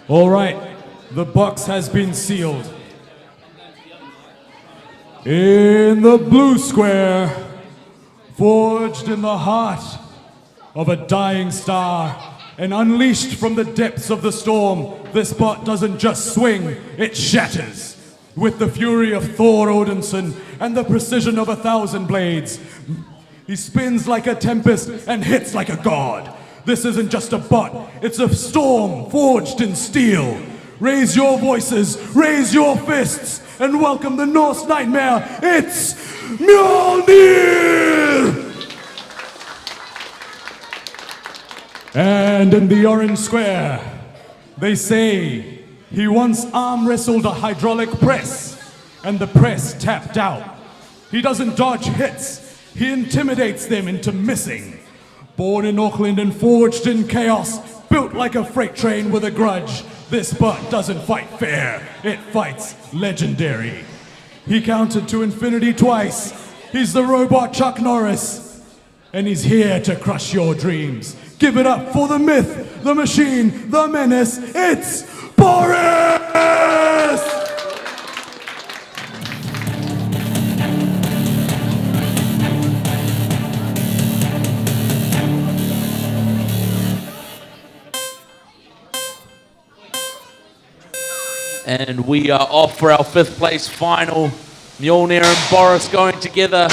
All right, the box has been sealed. In the blue square, forged in the heart of a dying star and unleashed from the depths of the storm, this bot doesn't just swing, it shatters. With the fury of Thor Odinson and the precision of 1,000 blades, he spins like a tempest and hits like a god. This isn't just a bot, it's a storm forged in steel. Raise your voices, raise your fists, and welcome the Norse nightmare. It's Mjolnir! And in the orange square, they say he once arm wrestled a hydraulic press, and the press tapped out. He doesn't dodge hits, he intimidates them into missing. Born in Auckland and forged in chaos, built like a freight train with a grudge, this butt doesn't fight fair, it fights legendary. He counted to infinity twice. He's the robot Chuck Norris, and he's here to crush your dreams. Give it up for the myth, the machine, the menace. It's Boris! And we are off for our 5th place final. Mjolnir and Boris going together.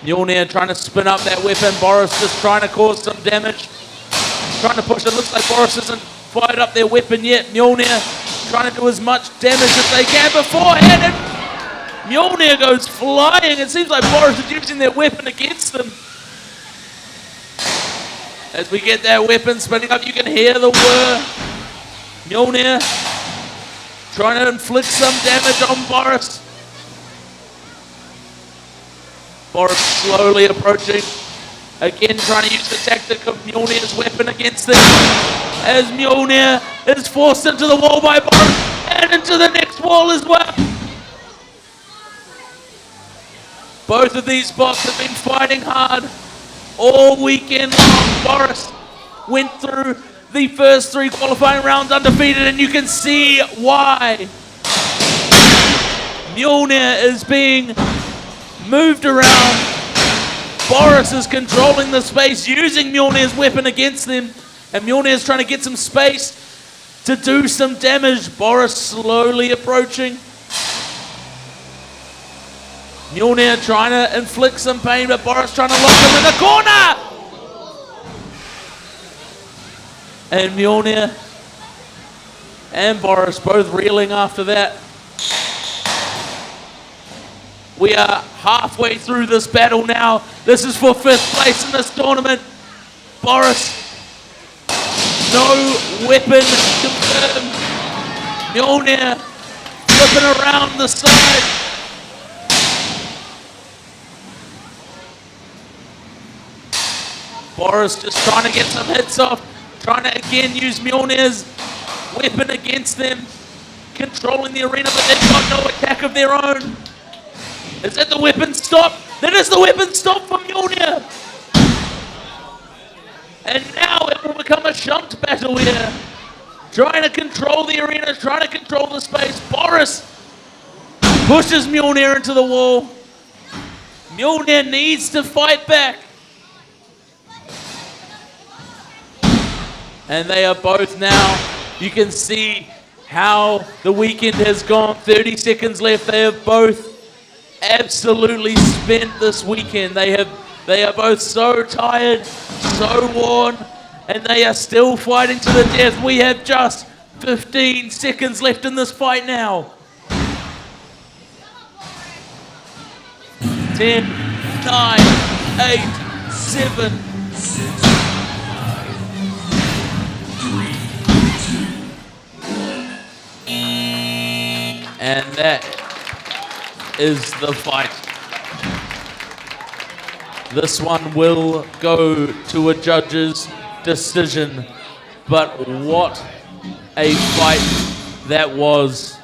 Mjolnir trying to spin up that weapon. Boris just trying to cause some damage. Trying to push it. Looks like Boris hasn't fired up their weapon yet. Mjolnir trying to do as much damage as they can beforehand. And Mjolnir goes flying. It seems like Boris is using their weapon against them. As we get that weapon spinning up, you can hear the whir. Mjolnir trying to inflict some damage on Boris. Boris slowly approaching. Again, trying to use the tactic of Mjolnir's weapon against them. As Mjolnir is forced into the wall by Boris and into the next wall as well. Both of these bots have been fighting hard all weekend long. Boris went through the first 3 qualifying rounds undefeated, and you can see why. Mjolnir is being moved around. Boris is controlling the space, using Mjolnir's weapon against them, and Mjolnir is trying to get some space to do some damage. Boris slowly approaching. Mjolnir trying to inflict some pain, but Boris trying to lock him in the corner! And Mjolnir and Boris both reeling after that. We are halfway through this battle now. This is for 5th place in this tournament. Boris, no weapon confirmed. Mjolnir flipping around the side. Boris just trying to get some hits off. Trying to again use Mjolnir's weapon against them. Controlling the arena, but they've got no attack of their own. Is that the weapon stop? That is the weapon stop for Mjolnir. And now it will become a shunt battle here. Trying to control the arena, trying to control the space. Boris pushes Mjolnir into the wall. Mjolnir needs to fight back. And they are both now, you can see how the weekend has gone. 30 seconds left. They have both absolutely spent this weekend. They are both so tired, so worn, and they are still fighting to the death. We have just 15 seconds left in this fight now. 10, 9, 8, 7, 6, and that is the fight. This one will go to a judge's decision, but what a fight that was.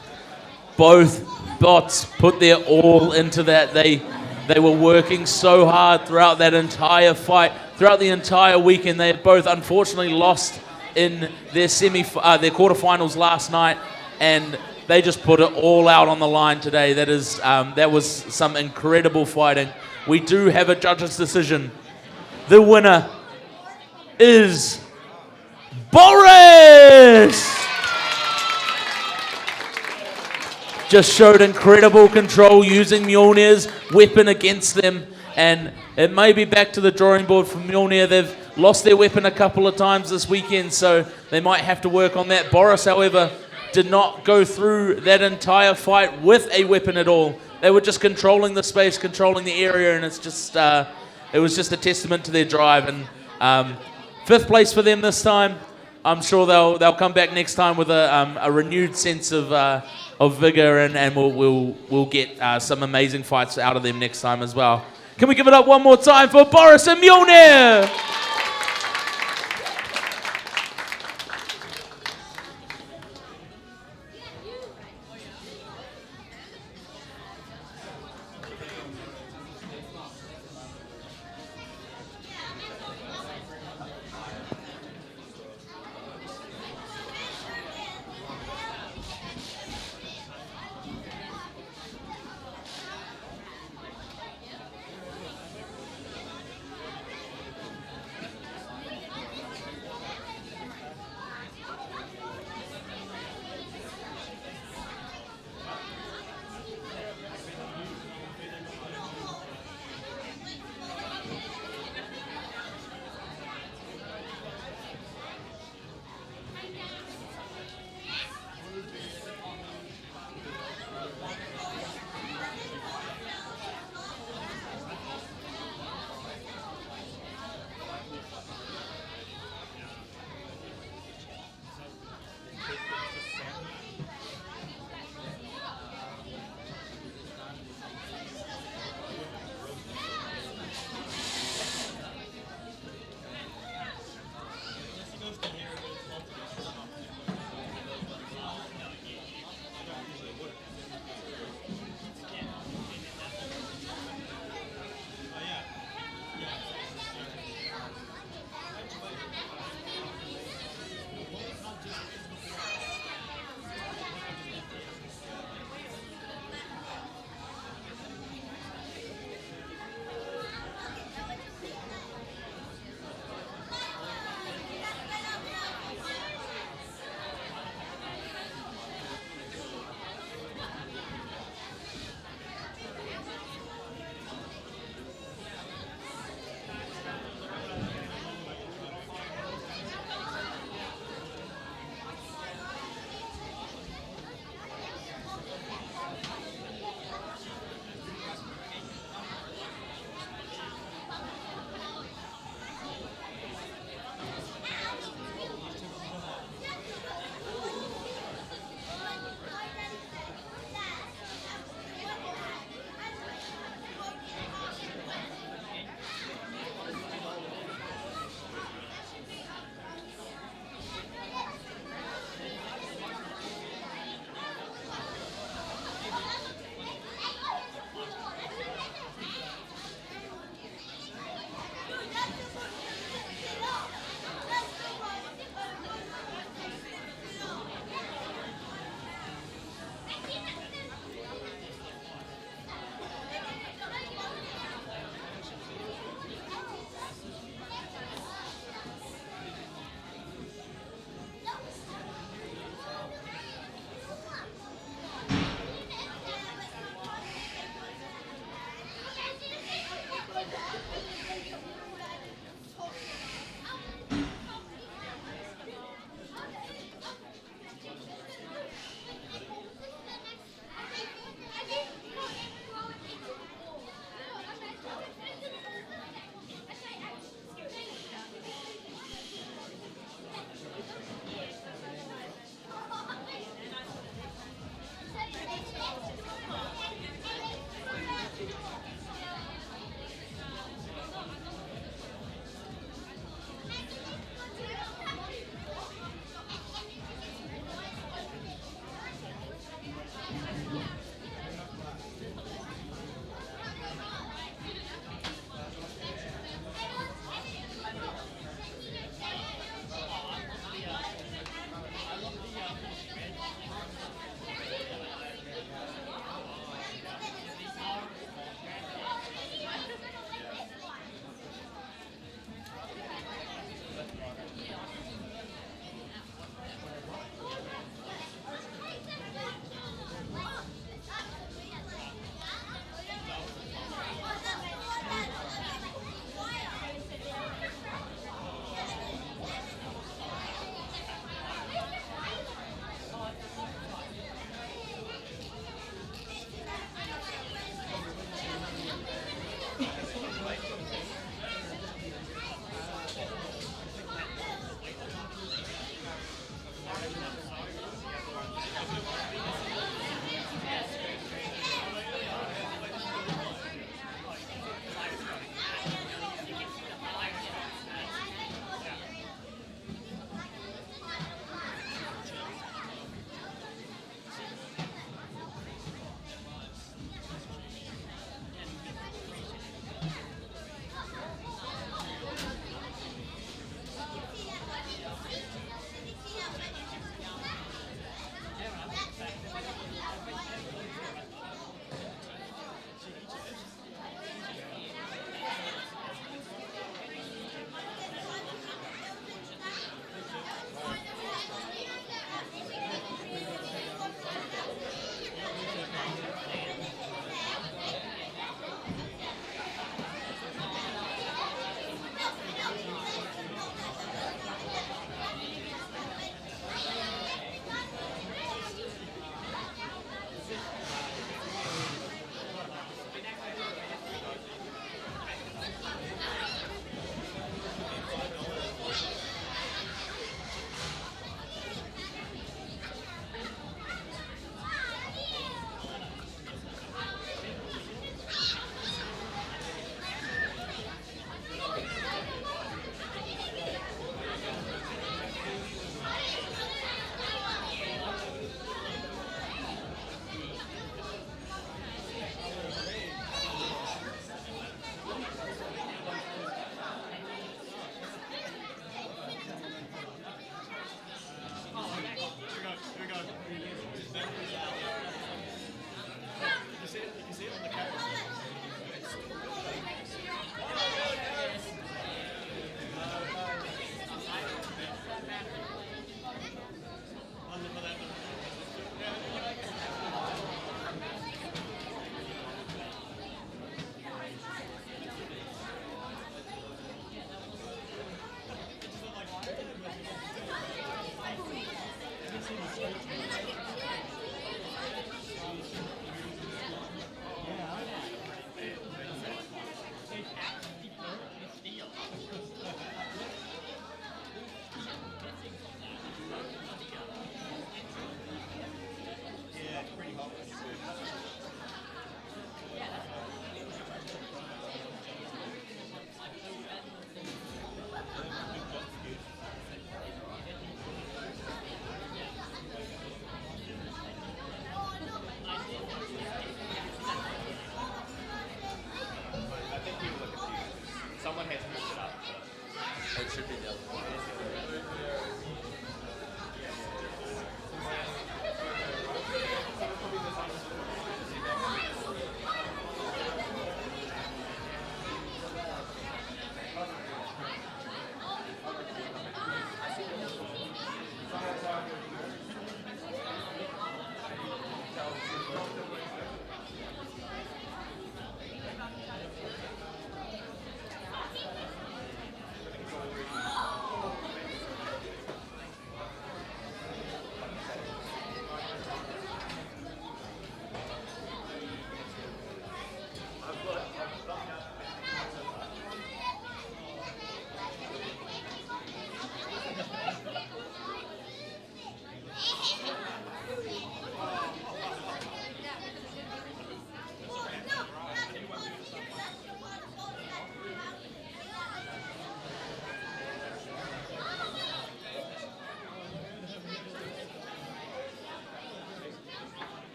Both bots put their all into that. They were working so hard throughout that entire fight, throughout the entire weekend. They both unfortunately lost in their their quarterfinals last night, and they just put it all out on the line today. That was some incredible fighting. We do have a judge's decision. The winner is Boris! Just showed incredible control using Mjolnir's weapon against them, and it may be back to the drawing board for Mjolnir. They've lost their weapon a couple of times this weekend, so they might have to work on that. Boris, however, did not go through that entire fight with a weapon at all. They were just controlling the space, controlling the area, and it was just a testament to their drive. And 5th place for them this time. I'm sure they'll come back next time with a renewed sense of vigor, and we'll get some amazing fights out of them next time as well. Can we give it up one more time for Boris and Mjolnir?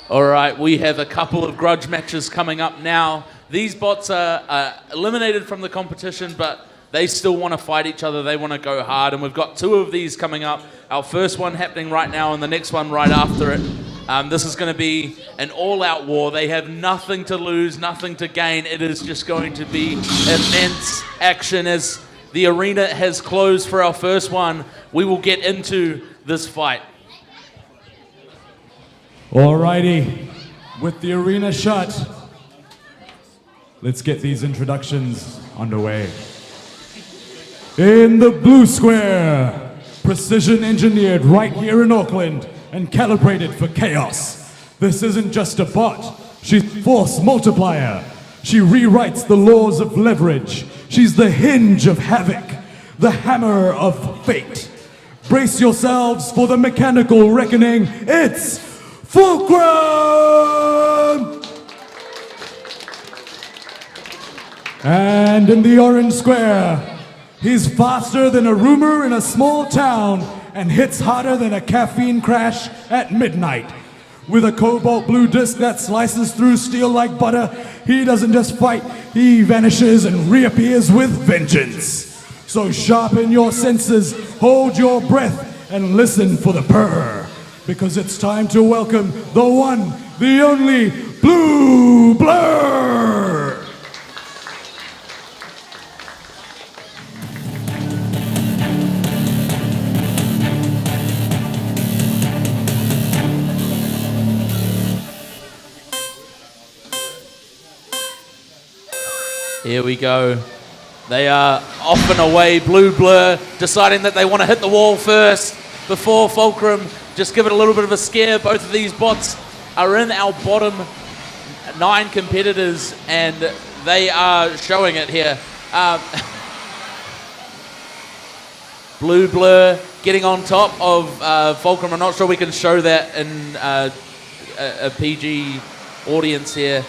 All right, we have a couple of grudge matches coming up now. These bots are eliminated from the competition, but they still want to fight each other. They want to go hard, and we've got two of these coming up. Our first one happening right now, and the next one right after it. This is going to be an all-out war. They have nothing to lose, nothing to gain. It is just going to be immense action as the arena has closed for our first one. We will get into this fight. Alrighty, with the arena shut, let's get these introductions underway. In the blue square, precision engineered right here in Auckland and calibrated for chaos. This isn't just a bot, she's force multiplier. She rewrites the laws of leverage. She's the hinge of havoc, the hammer of fate. Brace yourselves for the mechanical reckoning. It's Fulcrum! And in the orange square, he's faster than a rumor in a small town and hits harder than a caffeine crash at midnight. With a cobalt blue disc that slices through steel like butter, he doesn't just fight, he vanishes and reappears with vengeance. So sharpen your senses, hold your breath, and listen for the purr. Because it's time to welcome the one, the only Blue Blur! Here we go. They are off and away. Blue Blur deciding that they want to hit the wall first before Fulcrum. Just give it a little bit of a scare. Both of these bots are in our bottom 9 competitors, and they are showing it here. Blue Blur getting on top of Fulcrum. I'm not sure we can show that in a PG audience here.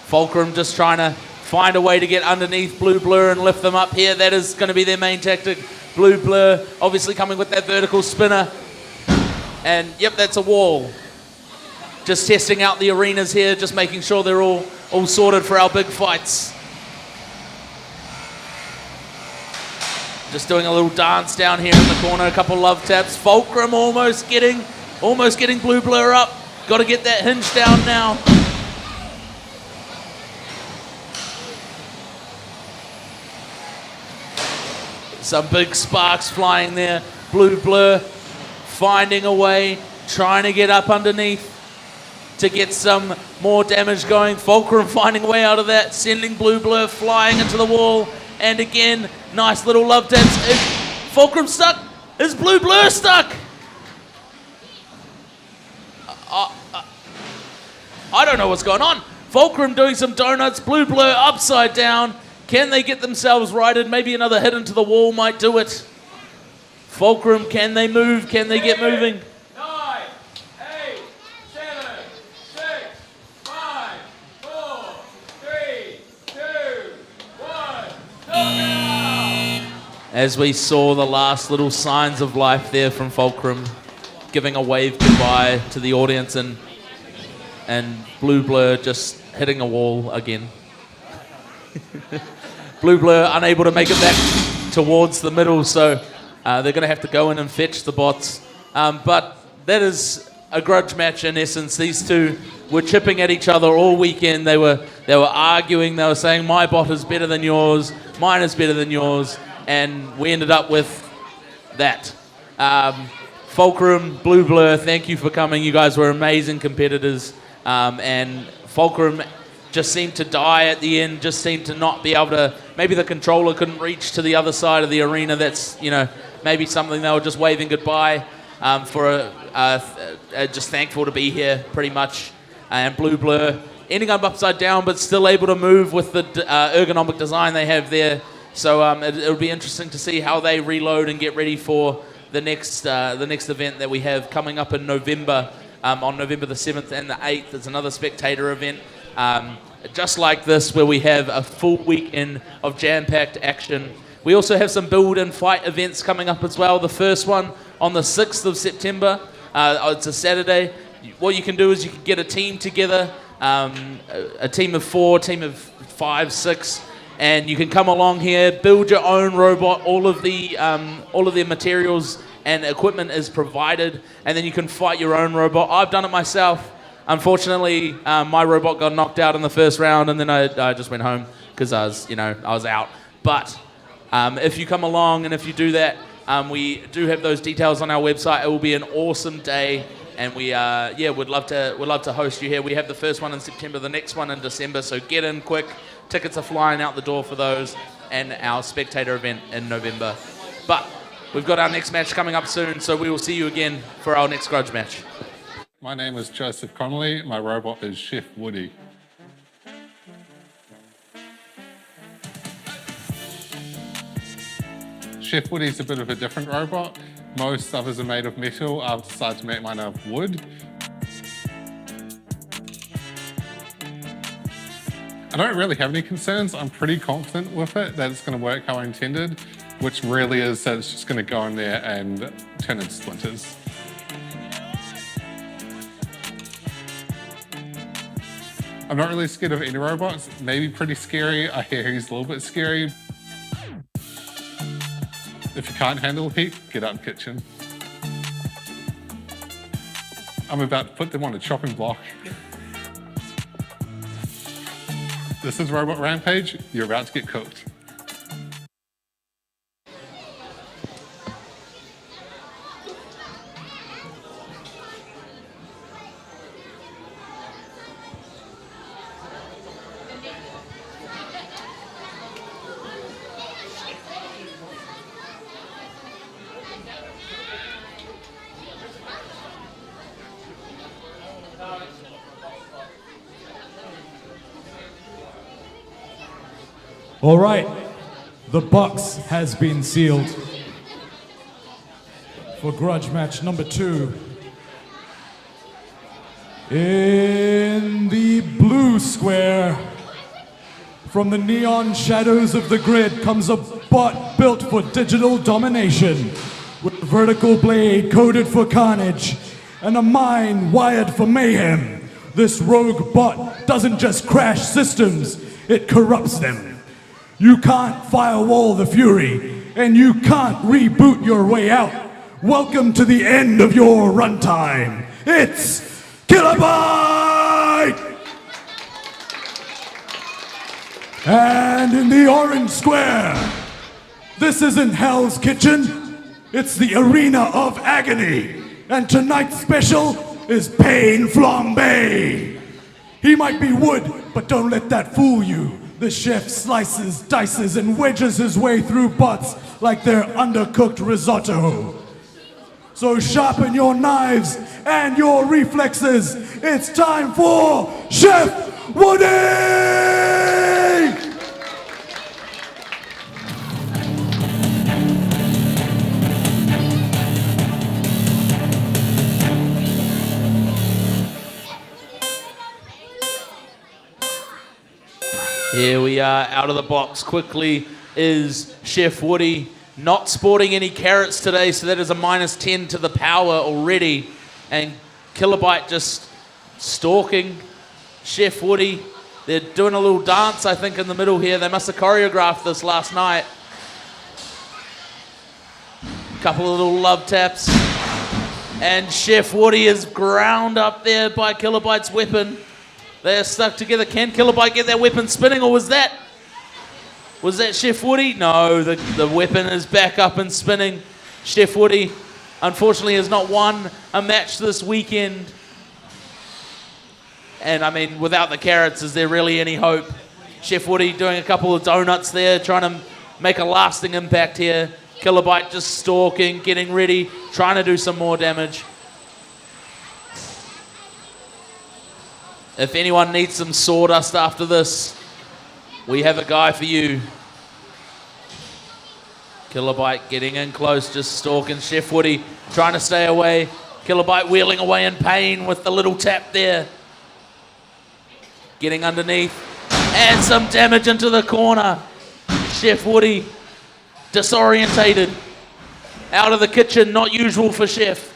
Fulcrum just trying to find a way to get underneath Blue Blur and lift them up here. That is going to be their main tactic. Blue Blur obviously coming with that vertical spinner. And yep, that's a wall. Just testing out the arenas here, just making sure they're all sorted for our big fights. Just doing a little dance down here in the corner, a couple love taps. Fulcrum almost getting Blue Blur up. Got to get that hinge down now. Some big sparks flying there. Blue Blur finding a way, trying to get up underneath to get some more damage going. Fulcrum finding a way out of that, sending Blue Blur flying into the wall. And again, nice little love taps. Is Fulcrum stuck? Is Blue Blur stuck? I don't know what's going on. Fulcrum doing some donuts, Blue Blur upside down. Can they get themselves righted? Maybe another hit into the wall might do it. Fulcrum, can they move? Can they get moving? 9, 8, 7, 6, 5, 4, 3, 2, as we saw the last little signs of life there from Fulcrum, giving a wave goodbye to the audience, and Blue Blur just hitting a wall again. Blue Blur unable to make it back towards the middle, so they're going to have to go in and fetch the bots. But that is a grudge match in essence. These two were chipping at each other all weekend. They were arguing. They were saying, my bot is better than yours, mine is better than yours, and we ended up with that. Fulcrum, Blue Blur, thank you for coming. You guys were amazing competitors, and Fulcrum just seemed to die at the end, just seemed to not be able to, maybe the controller couldn't reach to the other side of the arena. That's, maybe something they were just waving goodbye just thankful to be here pretty much. And Blue Blur ending up upside down, but still able to move with the ergonomic design they have there. So it'll be interesting to see how they reload and get ready for the next event that we have coming up in November, on November the 7th and the 8th. It's another spectator event, just like this, where we have a full weekend of jam-packed action. We also have some build and fight events coming up as well. The first one on the 6th of September. It's a Saturday. What you can do is you can get a team together, a team of 4, team of 5, 6, and you can come along here, build your own robot. All of the materials and equipment is provided, and then you can fight your own robot. I've done it myself. Unfortunately, my robot got knocked out in the first round, and then I just went home because I was out. But if you come along and if you do that, we do have those details on our website. It will be an awesome day, and we would love to host you here. We have the first one in September, the next one in December, so get in quick. Tickets are flying out the door for those, and our spectator event in November. But we've got our next match coming up soon, so we will see you again for our next grudge match. My name is Joseph Connolly. My robot is Chef Woody. Chef Woody's a bit of a different robot. Most others are made of metal. I've decided to make mine out of wood. I don't really have any concerns. I'm pretty confident with it that it's going to work how I intended, which really is that it's just going to go in there and turn into splinters. I'm not really scared of any robots. Maybe pretty scary. I hear he's a little bit scary. If you can't handle the heat, get out of the kitchen. I'm about to put them on a chopping block. This is Robot Rampage. You're about to get cooked. All right, the box has been sealed for grudge match number 2. In the blue square, from the neon shadows of the grid comes a bot built for digital domination, with a vertical blade coded for carnage and a mind wired for mayhem. This rogue bot doesn't just crash systems, it corrupts them. You can't firewall the fury, and you can't reboot your way out. Welcome to the end of your runtime. It's Kilobyte! And in the orange square, this isn't Hell's Kitchen, it's the Arena of Agony. And tonight's special is Pain Flambe. He might be wood, but don't let that fool you. The chef slices, dices, and wedges his way through bots like they're undercooked risotto. So sharpen your knives and your reflexes. It's time for Chef Woody! Here we are, out of the box quickly is Chef Woody. not sporting any carrots today, so that is a -10 to the power already. And Kilobyte just stalking Chef Woody. They're doing a little dance, I think, in the middle here. They must have choreographed this last night. Couple of little love taps. And Chef Woody is ground up there by Kilobyte's weapon. They're stuck together. Can Kilobyte get that weapon spinning, or was that Chef Woody? No, the weapon is back up and spinning. Chef Woody, unfortunately, has not won a match this weekend. And I mean, without the carrots, is there really any hope? Chef Woody doing a couple of donuts there, trying to make a lasting impact here. Kilobyte just stalking, getting ready, trying to do some more damage. If anyone needs some sawdust after this, we have a guy for you. Kilobyte getting in close, just stalking Chef Woody, trying to stay away. Kilobyte wheeling away in pain with the little tap there. Getting underneath, and some damage into the corner. Chef Woody disorientated, out of the kitchen, not usual for Chef.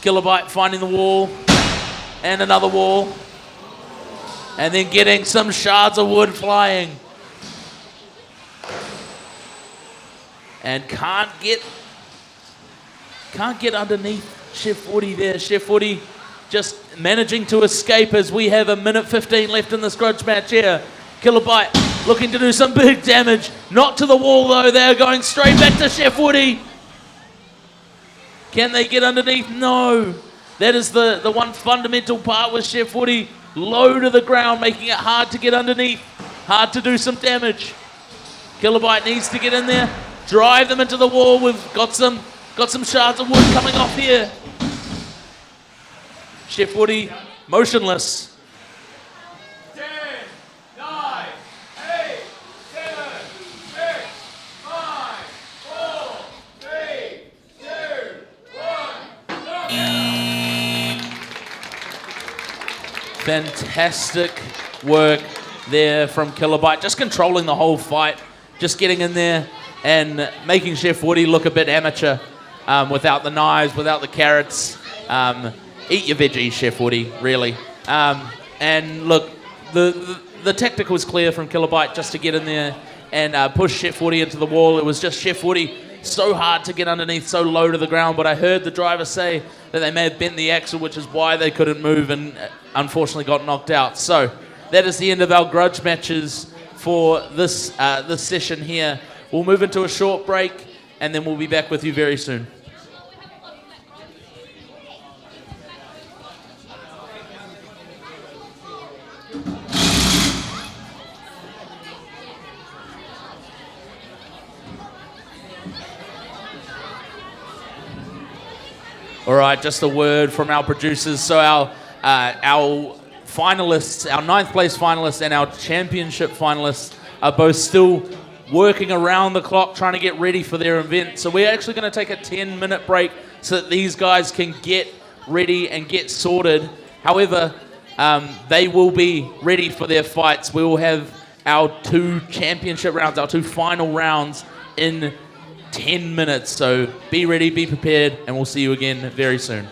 Kilobyte finding the wall, and another wall, and then getting some shards of wood flying. And can't get underneath Chef Woody there. Chef Woody just managing to escape as we have a minute 15 left in this grudge match here. Kilobyte looking to do some big damage. Not to the wall though, they're going straight back to Chef Woody. Can they get underneath? No. That is the one fundamental part with Chef Woody. Low to the ground, making it hard to get underneath. Hard to do some damage. Kilobyte needs to get in there. Drive them into the wall. We've got some shards of wood coming off here. Chef Woody motionless. 10, 9, 8, 7, 6, 5, 4, 3, 2, 1. Fantastic work there from Kilobyte. Just controlling the whole fight. Just getting in there and making Chef Woody look a bit amateur without the knives, without the carrots. Eat your veggies, Chef Woody, really. And look, the tactic was clear from Kilobyte, just to get in there and push Chef Woody into the wall. It was just Chef Woody so hard to get underneath, so low to the ground. But I heard the driver say that they may have bent the axle, which is why they couldn't move and unfortunately got knocked out. So that is the end of our grudge matches for this session here. We'll move into a short break and then we'll be back with you very soon. All right, just a word from our producers. So our finalists, our 9th place finalists and our championship finalists are both still working around the clock trying to get ready for their event. So we're actually going to take a 10-minute break so that these guys can get ready and get sorted. However, they will be ready for their fights. We will have our 2 championship rounds, our 2 final rounds in 10 minutes. So be ready, be prepared, and we'll see you again very soon.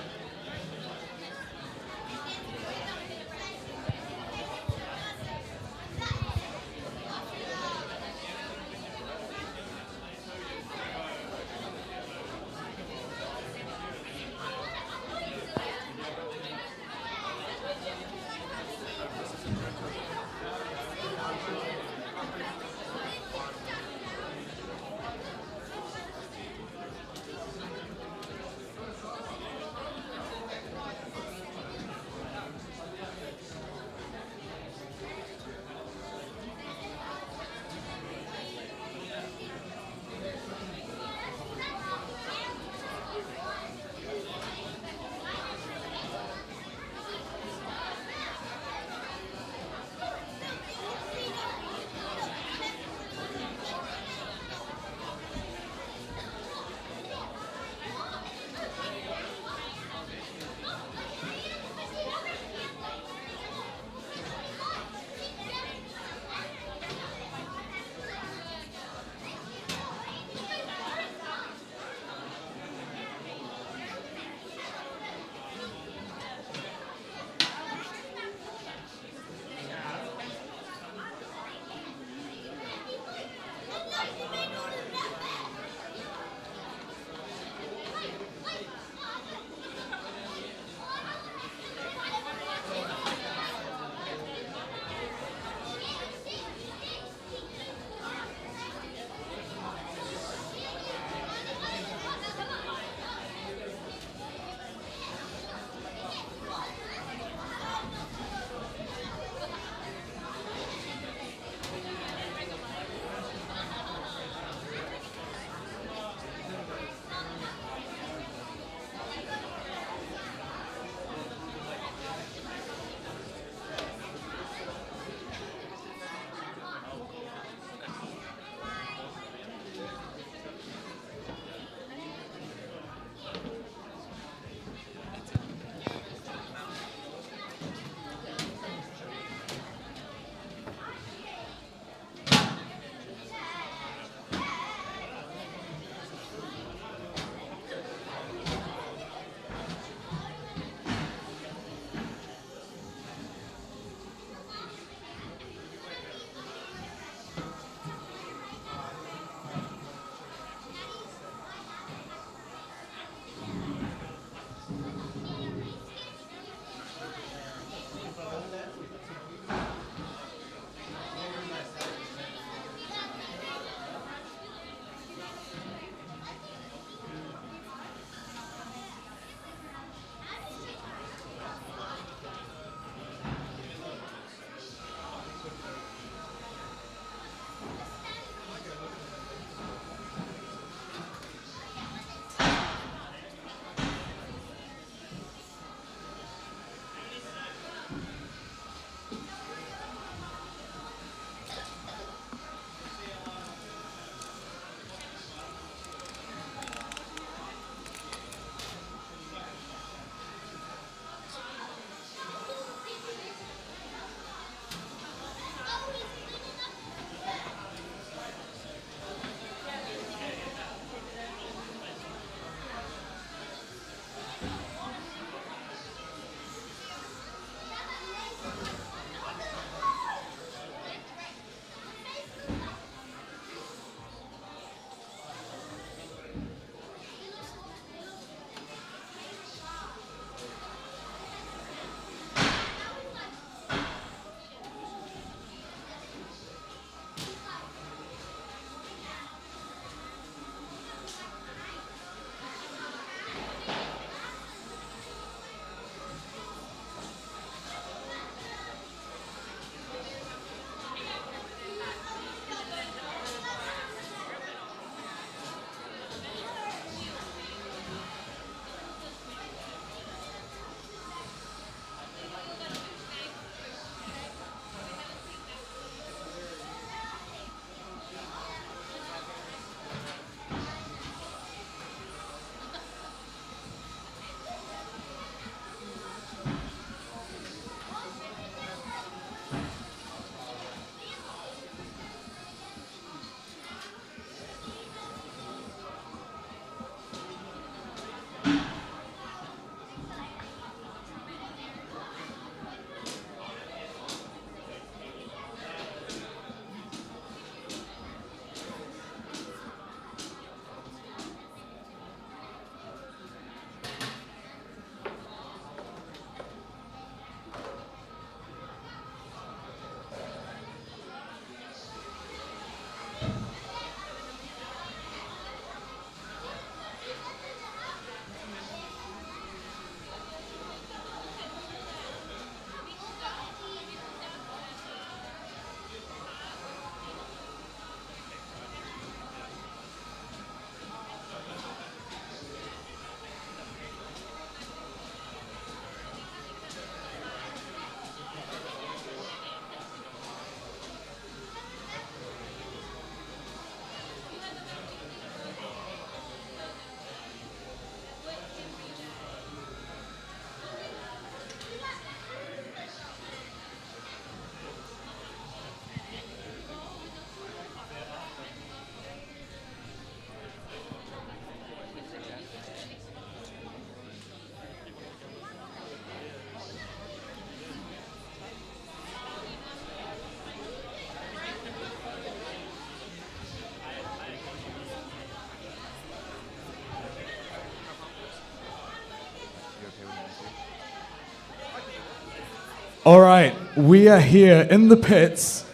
All right, we are here in the pits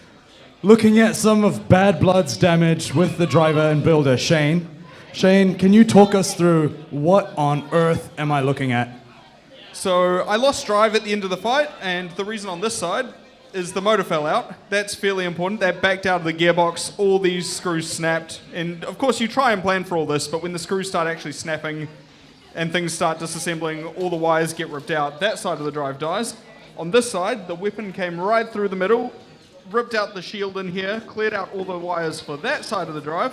looking at some of Bad Blood's damage with the driver and builder, Shane. Shane, can you talk us through what on earth am I looking at? So I lost drive at the end of the fight, and the reason on this side is the motor fell out. That's fairly important. That backed out of the gearbox, all these screws snapped, and of course you try and plan for all this, but when the screws start actually snapping and things start disassembling, all the wires get ripped out, that side of the drive dies. On this side, the weapon came right through the middle, ripped out the shield in here, cleared out all the wires for that side of the drive,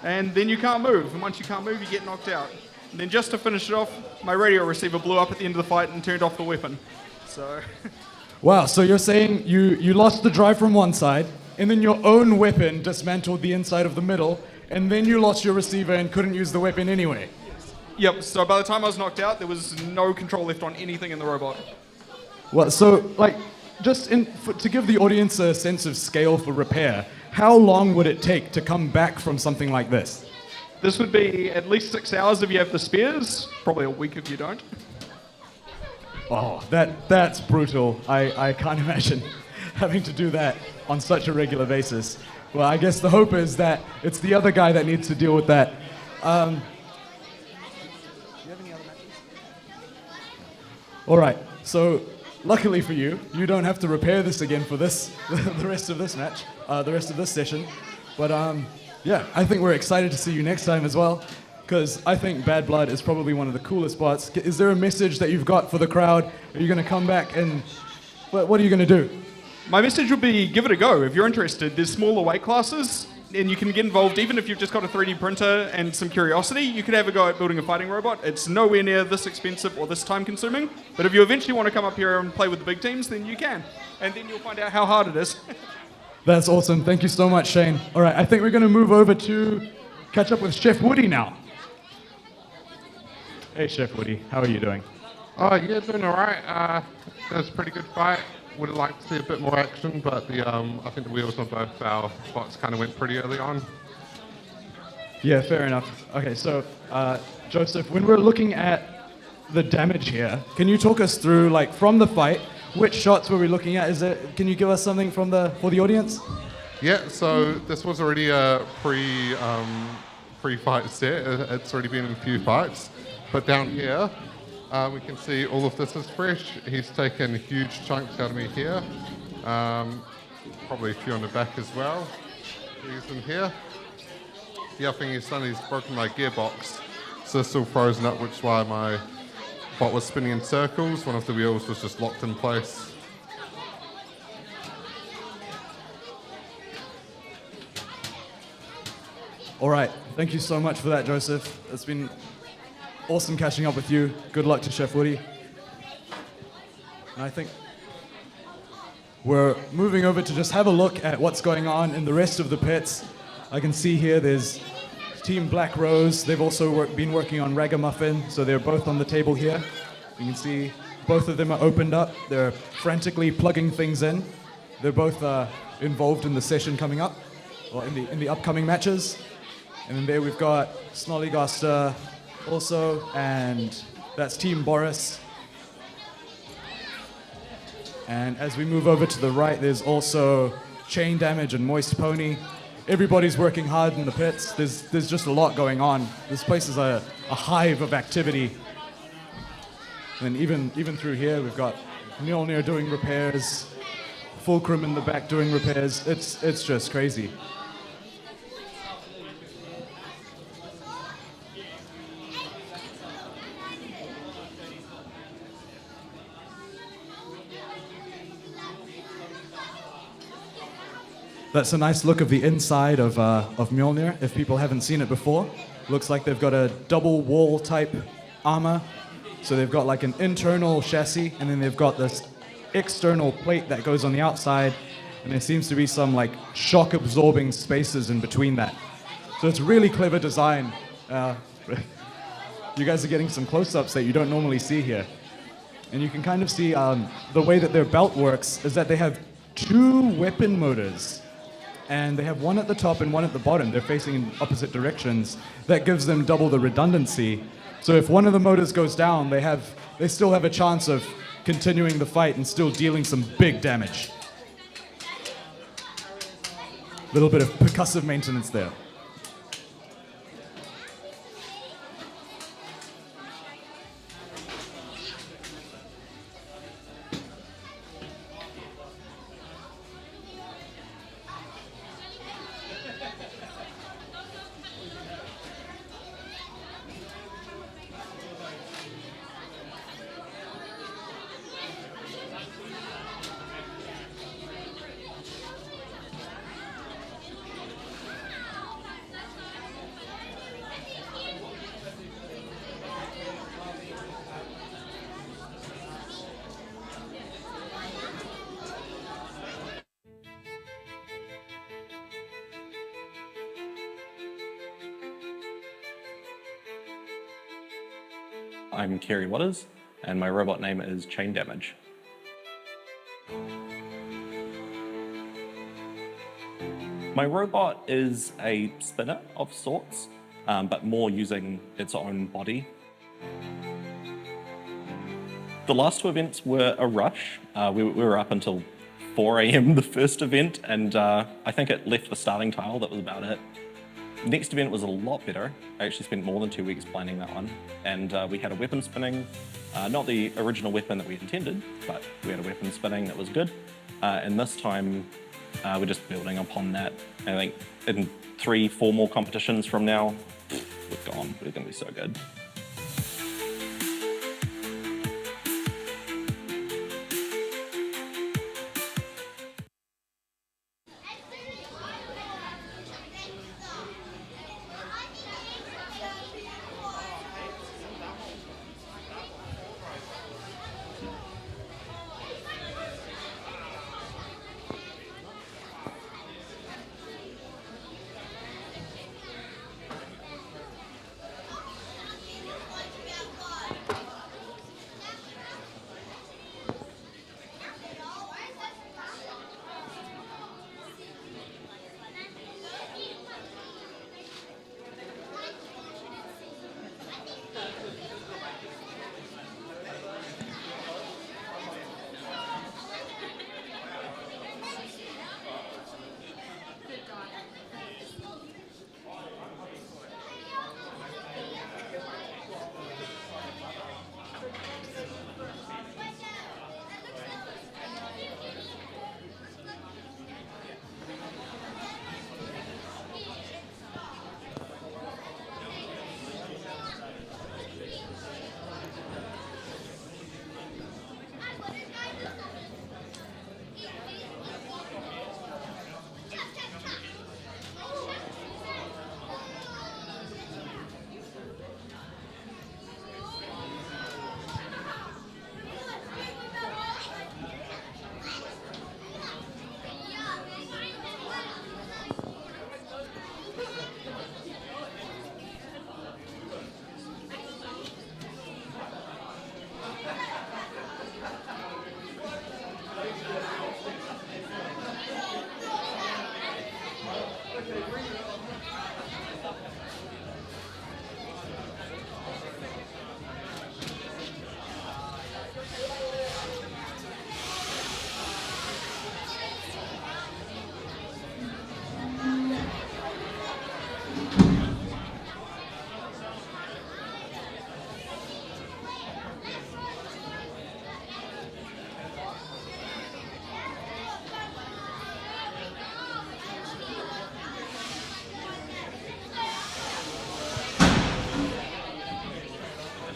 and then you can't move. And once you can't move, you get knocked out. And then just to finish it off, my radio receiver blew up at the end of the fight and turned off the weapon. So, Wow, so you're saying you lost the drive from one side, and then your own weapon dismantled the inside of the middle, and then you lost your receiver and couldn't use the weapon anyway. yep, so by the time I was knocked out, there was no control left on anything in the robot. Well, so, like, to give the audience a sense of scale for repair, how long would it take to come back from something like this? This would be at least 6 hours if you have the spares, probably a week if you don't. Oh, that's brutal. I can't imagine having to do that on such a regular basis. Well, I guess the hope is that it's the other guy that needs to deal with that. Do you have any other matches? All right, so luckily for you, you don't have to repair this again for this, the rest of this match, the rest of this session. But yeah, I think we're excited to see you next time as well, because I think Bad Blood is probably one of the coolest spots. Is there a message that you've got for the crowd? Are you going to come back and what are you going to do? My message would be give it a go. If you're interested, there's smaller weight classes, and you can get involved even if you've just got a 3D printer and some curiosity. You could have a go at building a fighting robot. It's nowhere near this expensive or this time consuming, but if you eventually want to come up here and play with the big teams, then you can. And then you'll find out how hard it is. That's awesome. Thank you so much, Shane. All right, I think we're going to move over to catch up with Chef Woody now. Hey, Chef Woody, how are you doing? Oh, yeah, doing all right. That was a pretty good fight. Would have liked to see a bit more action, but I think the wheels on both our spots kind of went pretty early on. Yeah, fair enough. Okay, so Joseph, when we're looking at the damage here, can you talk us through, like, from the fight, which shots were we looking at? Can you give us something for the audience? Yeah, so this was already a pre-fight set. It's already been in a few fights. But down here, we can see all of this is fresh. He's taken huge chunks out of me here. Probably a few on the back as well. These in here. The other thing he's done, he's broken my gearbox. So it's still frozen up, which is why my bot was spinning in circles. One of the wheels was just locked in place. All right, thank you so much for that, Joseph. It's been awesome catching up with you. Good luck to Chef Woody. And I think we're moving over to just have a look at what's going on in the rest of the pits. I can see here there's Team Black Rose. They've also been working on Ragamuffin, so they're both on the table here. You can see both of them are opened up. They're frantically plugging things in. They're both involved in the session coming up, or in the upcoming matches. And then there we've got Snollygoster also, and that's Team Boris. And as we move over to the right, there's also Chain Damage and Moist Pony. Everybody's working hard in the pits. There's just a lot going on. This place is a hive of activity. And even through here, we've got Mjolnir doing repairs, Fulcrum in the back doing repairs. It's just crazy. That's a nice look of the inside of Mjolnir, if people haven't seen it before. Looks like they've got a double wall type armor. So they've got like an internal chassis, and then they've got this external plate that goes on the outside, and there seems to be some like shock absorbing spaces in between that. So it's really clever design. You guys are getting some close-ups that you don't normally see here. And you can kind of see the way that their belt works is that they have 2 weapon motors. And they have one at the top and one at the bottom. They're facing in opposite directions. That gives them double the redundancy. So if one of the motors goes down, they still have a chance of continuing the fight and still dealing some big damage. Little bit of percussive maintenance there. I'm Kerry Waters, and my robot name is Chain Damage. My robot is a spinner of sorts, but more using its own body. The last two events were a rush. We were up until 4 a.m. the first event, and I think it left the starting tile, that was about it. Next event was a lot better. I actually spent more than 2 weeks planning that one. And we had a weapon spinning, not the original weapon that we intended, but we had a weapon spinning that was good. And this time, we're just building upon that. I think in 3-4 more competitions from now, we're gone. We're gonna be so good.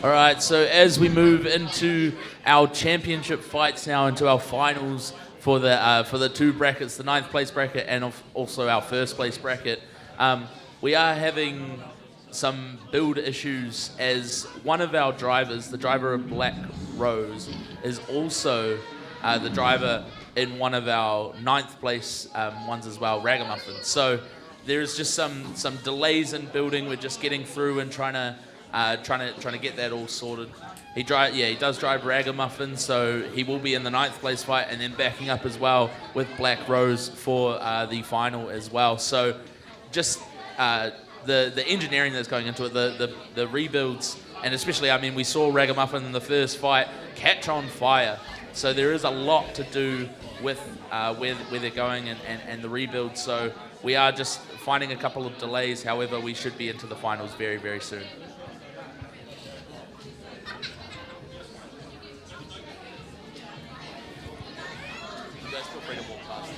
All right, so as we move into our championship fights now, into our finals for the two brackets, the 9th place bracket and also our 1st place bracket, we are having some build issues as one of our drivers, the driver of Black Rose, is also the driver in one of our 9th place ones as well, Ragamuffin. So there's just some delays in building. We're just getting through and trying to get that all sorted. He does drive Ragamuffin, so he will be in the 9th place fight and then backing up as well with Black Rose for the final as well. So just the engineering that's going into it, the rebuilds and especially, I mean, we saw Ragamuffin in the first fight catch on fire. So there is a lot to do with where they're going and the rebuild. So we are just finding a couple of delays. However, we should be into the finals very, very soon. You guys feel free to walk past.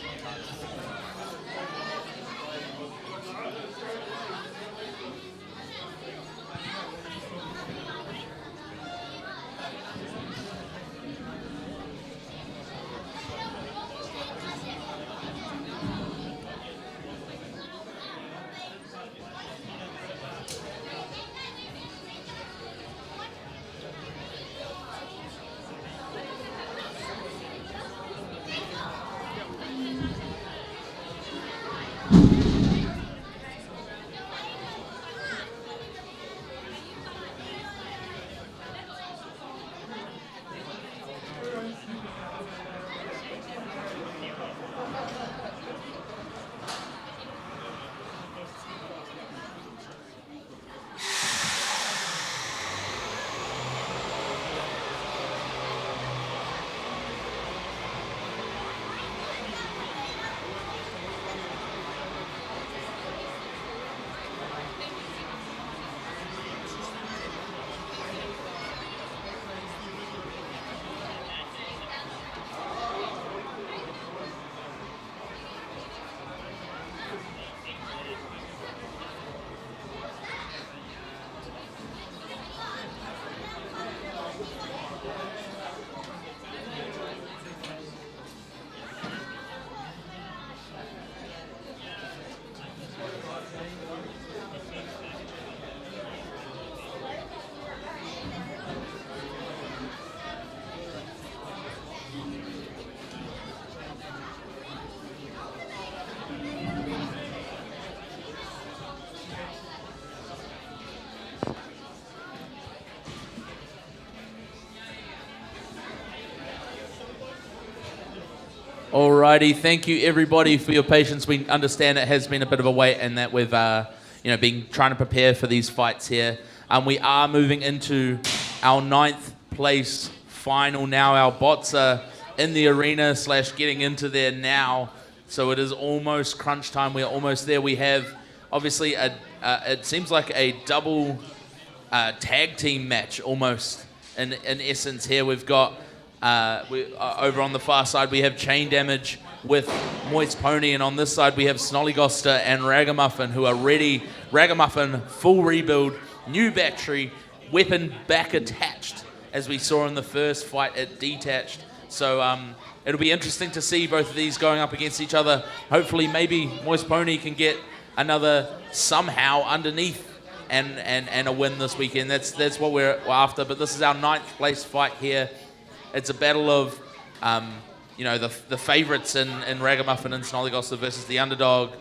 Alrighty, thank you everybody for your patience. We understand it has been a bit of a wait and that we've been trying to prepare for these fights here. We are moving into our 9th place final now. Our bots are in the arena / getting into there now. So it is almost crunch time. We're almost there. We have obviously it seems like a double tag team match almost in essence here. We've got over on the far side we have Chain Damage with Moist Pony, and on this side we have Snollygoster and Ragamuffin who are ready. Ragamuffin full rebuild, new battery, weapon back attached as we saw in the first fight it detached. So it'll be interesting to see both of these going up against each other. Hopefully maybe Moist Pony can get another somehow underneath and a win this weekend. That's what we're after. But this is our 9th place fight here. It's a battle of, the favourites in Ragamuffin and Snollygoster versus the underdog,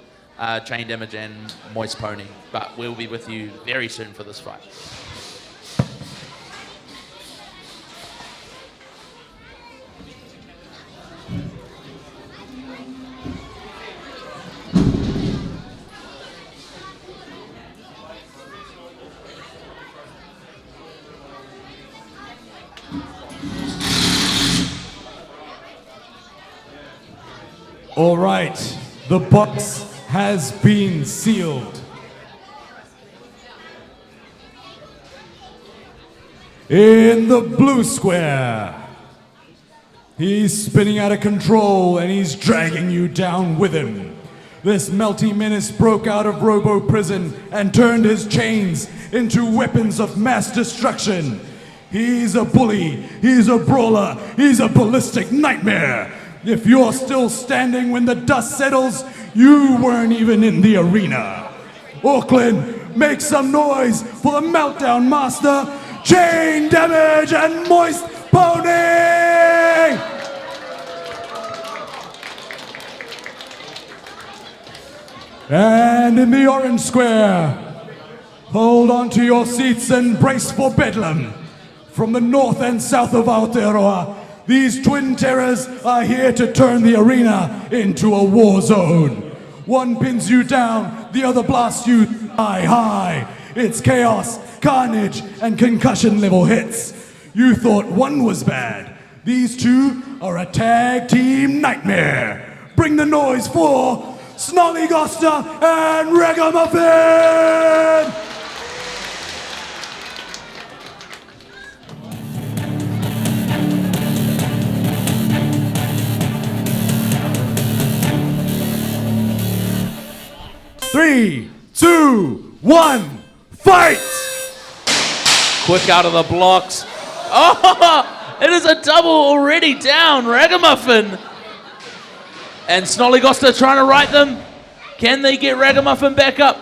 Chain Damage and Moist Pony. But we'll be with you very soon for this fight. All right, the box has been sealed. In the blue square, he's spinning out of control and he's dragging you down with him. This melty menace broke out of Robo Prison and turned his chains into weapons of mass destruction. He's a bully, he's a brawler, he's a ballistic nightmare. If you're still standing when the dust settles, you weren't even in the arena. Auckland, make some noise for the Meltdown Master, Chain Damage and Moist Pony! And in the orange square, hold on to your seats and brace for bedlam. From the north and south of Aotearoa, these twin terrors are here to turn the arena into a war zone. One pins you down, the other blasts you high, high. It's chaos carnage, and concussion level hits. You thought one was bad. These two are a tag team nightmare. Bring the noise for Snollygoster and Ragamuffin! Three, two, one, fight! Quick out of the blocks. Oh, it is a double already down. Ragamuffin and Snollygoster trying to right them. Can they get Ragamuffin back up?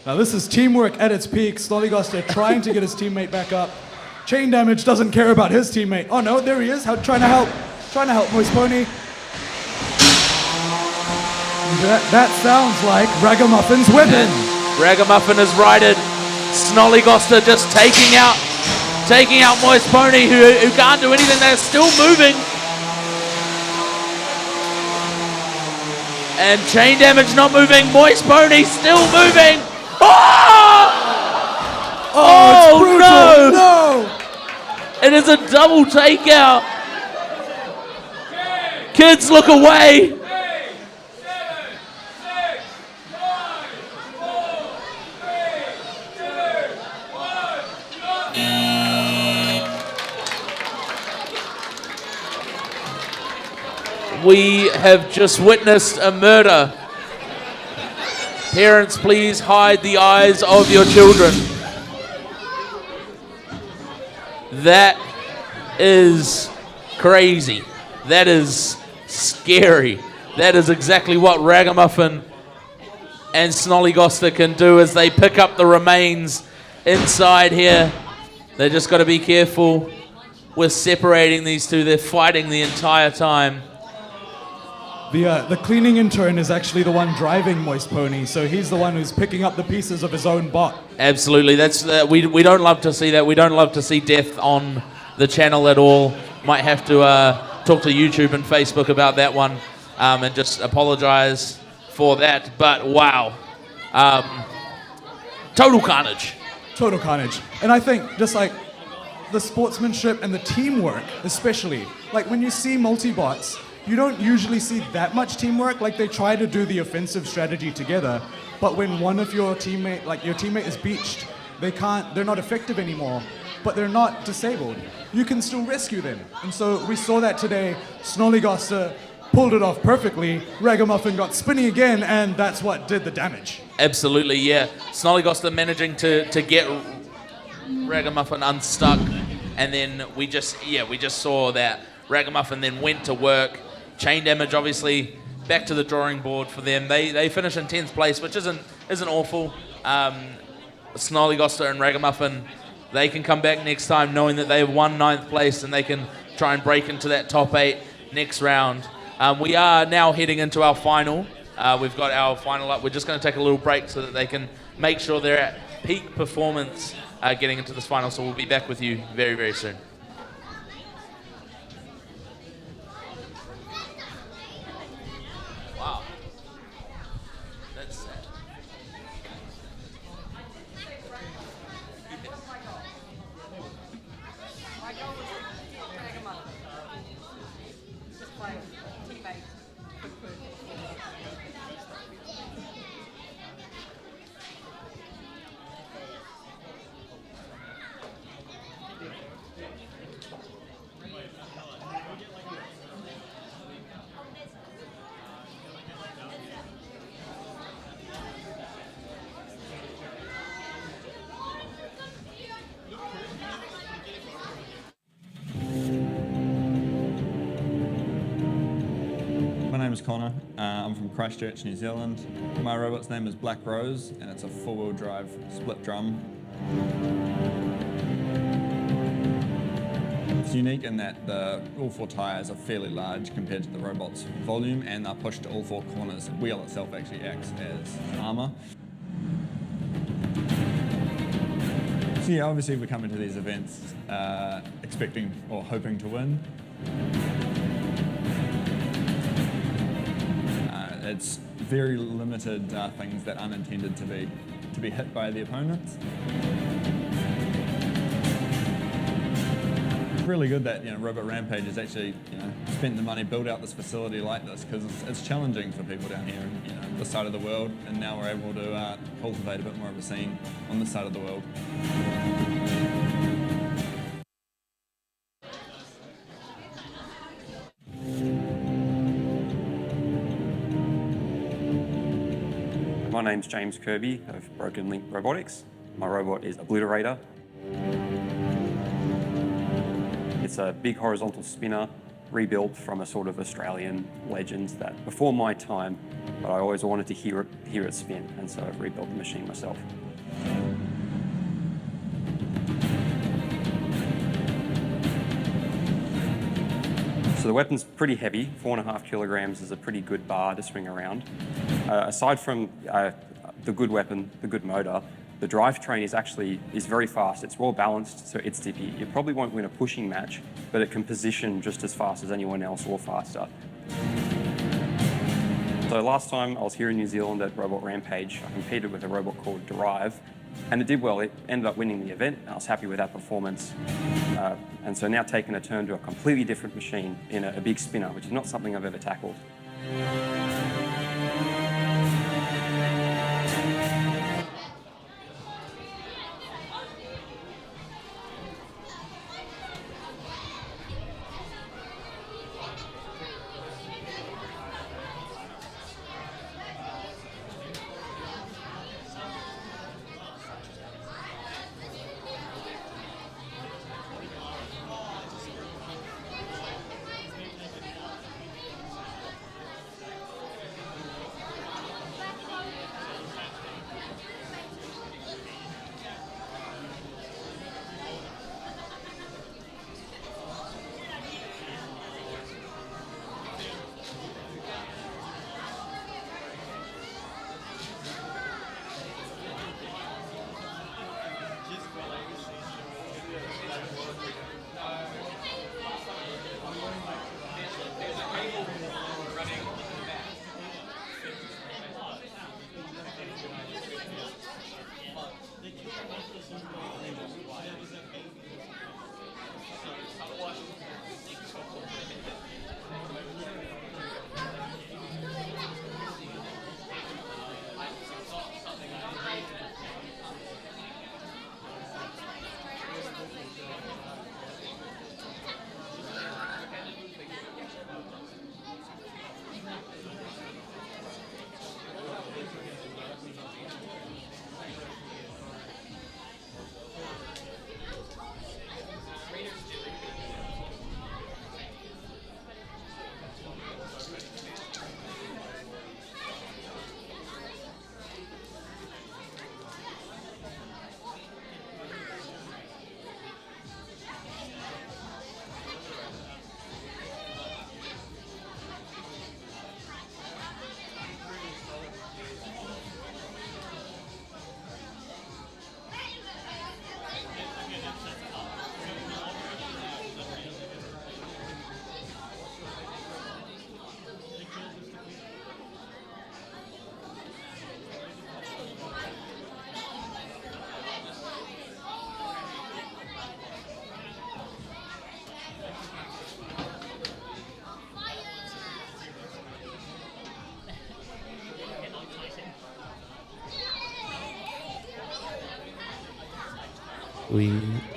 Now this is teamwork at its peak. Snollygoster trying to get his teammate back up. Chain Damage doesn't care about his teammate. Oh no, there he is, trying to help Moist Pony. That sounds like Ragamuffin's weapon. Ragamuffin is righted. Snollygoster just taking out Moist Pony, who can't do anything. They're still moving. And Chain Damage not moving. Moist Pony still moving. Oh, it's brutal. No! It is a double takeout. Kids, look away. 8, 7, 6, 5, 4, 3, 2, 1, We have just witnessed a murder. Parents, please hide the eyes of your children. That is crazy. That is scary. That is exactly what Ragamuffin and Snollygoster can do as they pick up the remains inside here. They just got to be careful with separating these two. They're fighting the entire time. The cleaning intern is actually the one driving Moist Pony, so he's the one who's picking up the pieces of his own bot. Absolutely. That's we don't love to see that. We don't love to see death on the channel at all. Might have to talk to YouTube and Facebook about that one and just apologize for that. But wow. Total carnage. Total carnage. And I think just like the sportsmanship and the teamwork, especially, like when you see multi-bots, you don't usually see that much teamwork. Like they try to do the offensive strategy together, but when one of your teammate is beached, they're not effective anymore, but they're not disabled. You can still rescue them. And so we saw that today. Snollygoster pulled it off perfectly. Ragamuffin got spinning again, and that's what did the damage. Absolutely, yeah. Snollygoster managing to get Ragamuffin unstuck, and then we just saw that Ragamuffin then went to work. Chain Damage, obviously, back to the drawing board for them. They finish in 10th place, which isn't awful. Snollygoster and Ragamuffin, they can come back next time knowing that they've won 9th place and they can try and break into that top 8 next round. We are now heading into our final. We've got our final up. We're just going to take a little break so that they can make sure they're at peak performance getting into this final. So we'll be back with you very, very soon. Wow. That's sad. My name is Connor. I'm from Christchurch, New Zealand. My robot's name is Black Rose, and it's a four-wheel drive split drum. It's unique in that all four tyres are fairly large compared to the robot's volume, and they're pushed to all four corners. The wheel itself actually acts as armour. So yeah, obviously we come into these events expecting or hoping to win. It's very limited things that aren't intended to be to be hit by the opponents. It's really good that Robot Rampage has actually spent the money built out this facility like this, because it's challenging for people down here in this side of the world, and now we're able to cultivate a bit more of a scene on this side of the world. My name's James Kirby of Broken Link Robotics. My robot is Obliterator. It's a big horizontal spinner rebuilt from a sort of Australian legend that before my time, but I always wanted to hear it spin, and so I've rebuilt the machine myself. So the weapon's pretty heavy. 4.5 kilograms is a pretty good bar to swing around. Aside from the good weapon, the good motor, the drivetrain is very fast. It's well balanced, so it's tippy. You probably won't win a pushing match, but it can position just as fast as anyone else or faster. So last time I was here in New Zealand at Robot Rampage, I competed with a robot called Derive, and it did well. It ended up winning the event, and I was happy with that performance. And so now taking a turn to a completely different machine in a big spinner, which is not something I've ever tackled.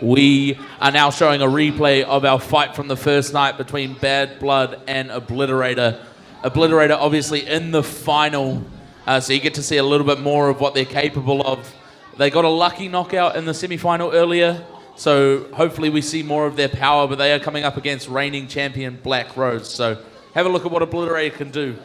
We are now showing a replay of our fight from the first night between Bad Blood and Obliterator. Obliterator obviously in the final, so you get to see a little bit more of what they're capable of. They got a lucky knockout in the semi-final earlier, so hopefully we see more of their power, but they are coming up against reigning champion Black Rose. So have a look at what Obliterator can do.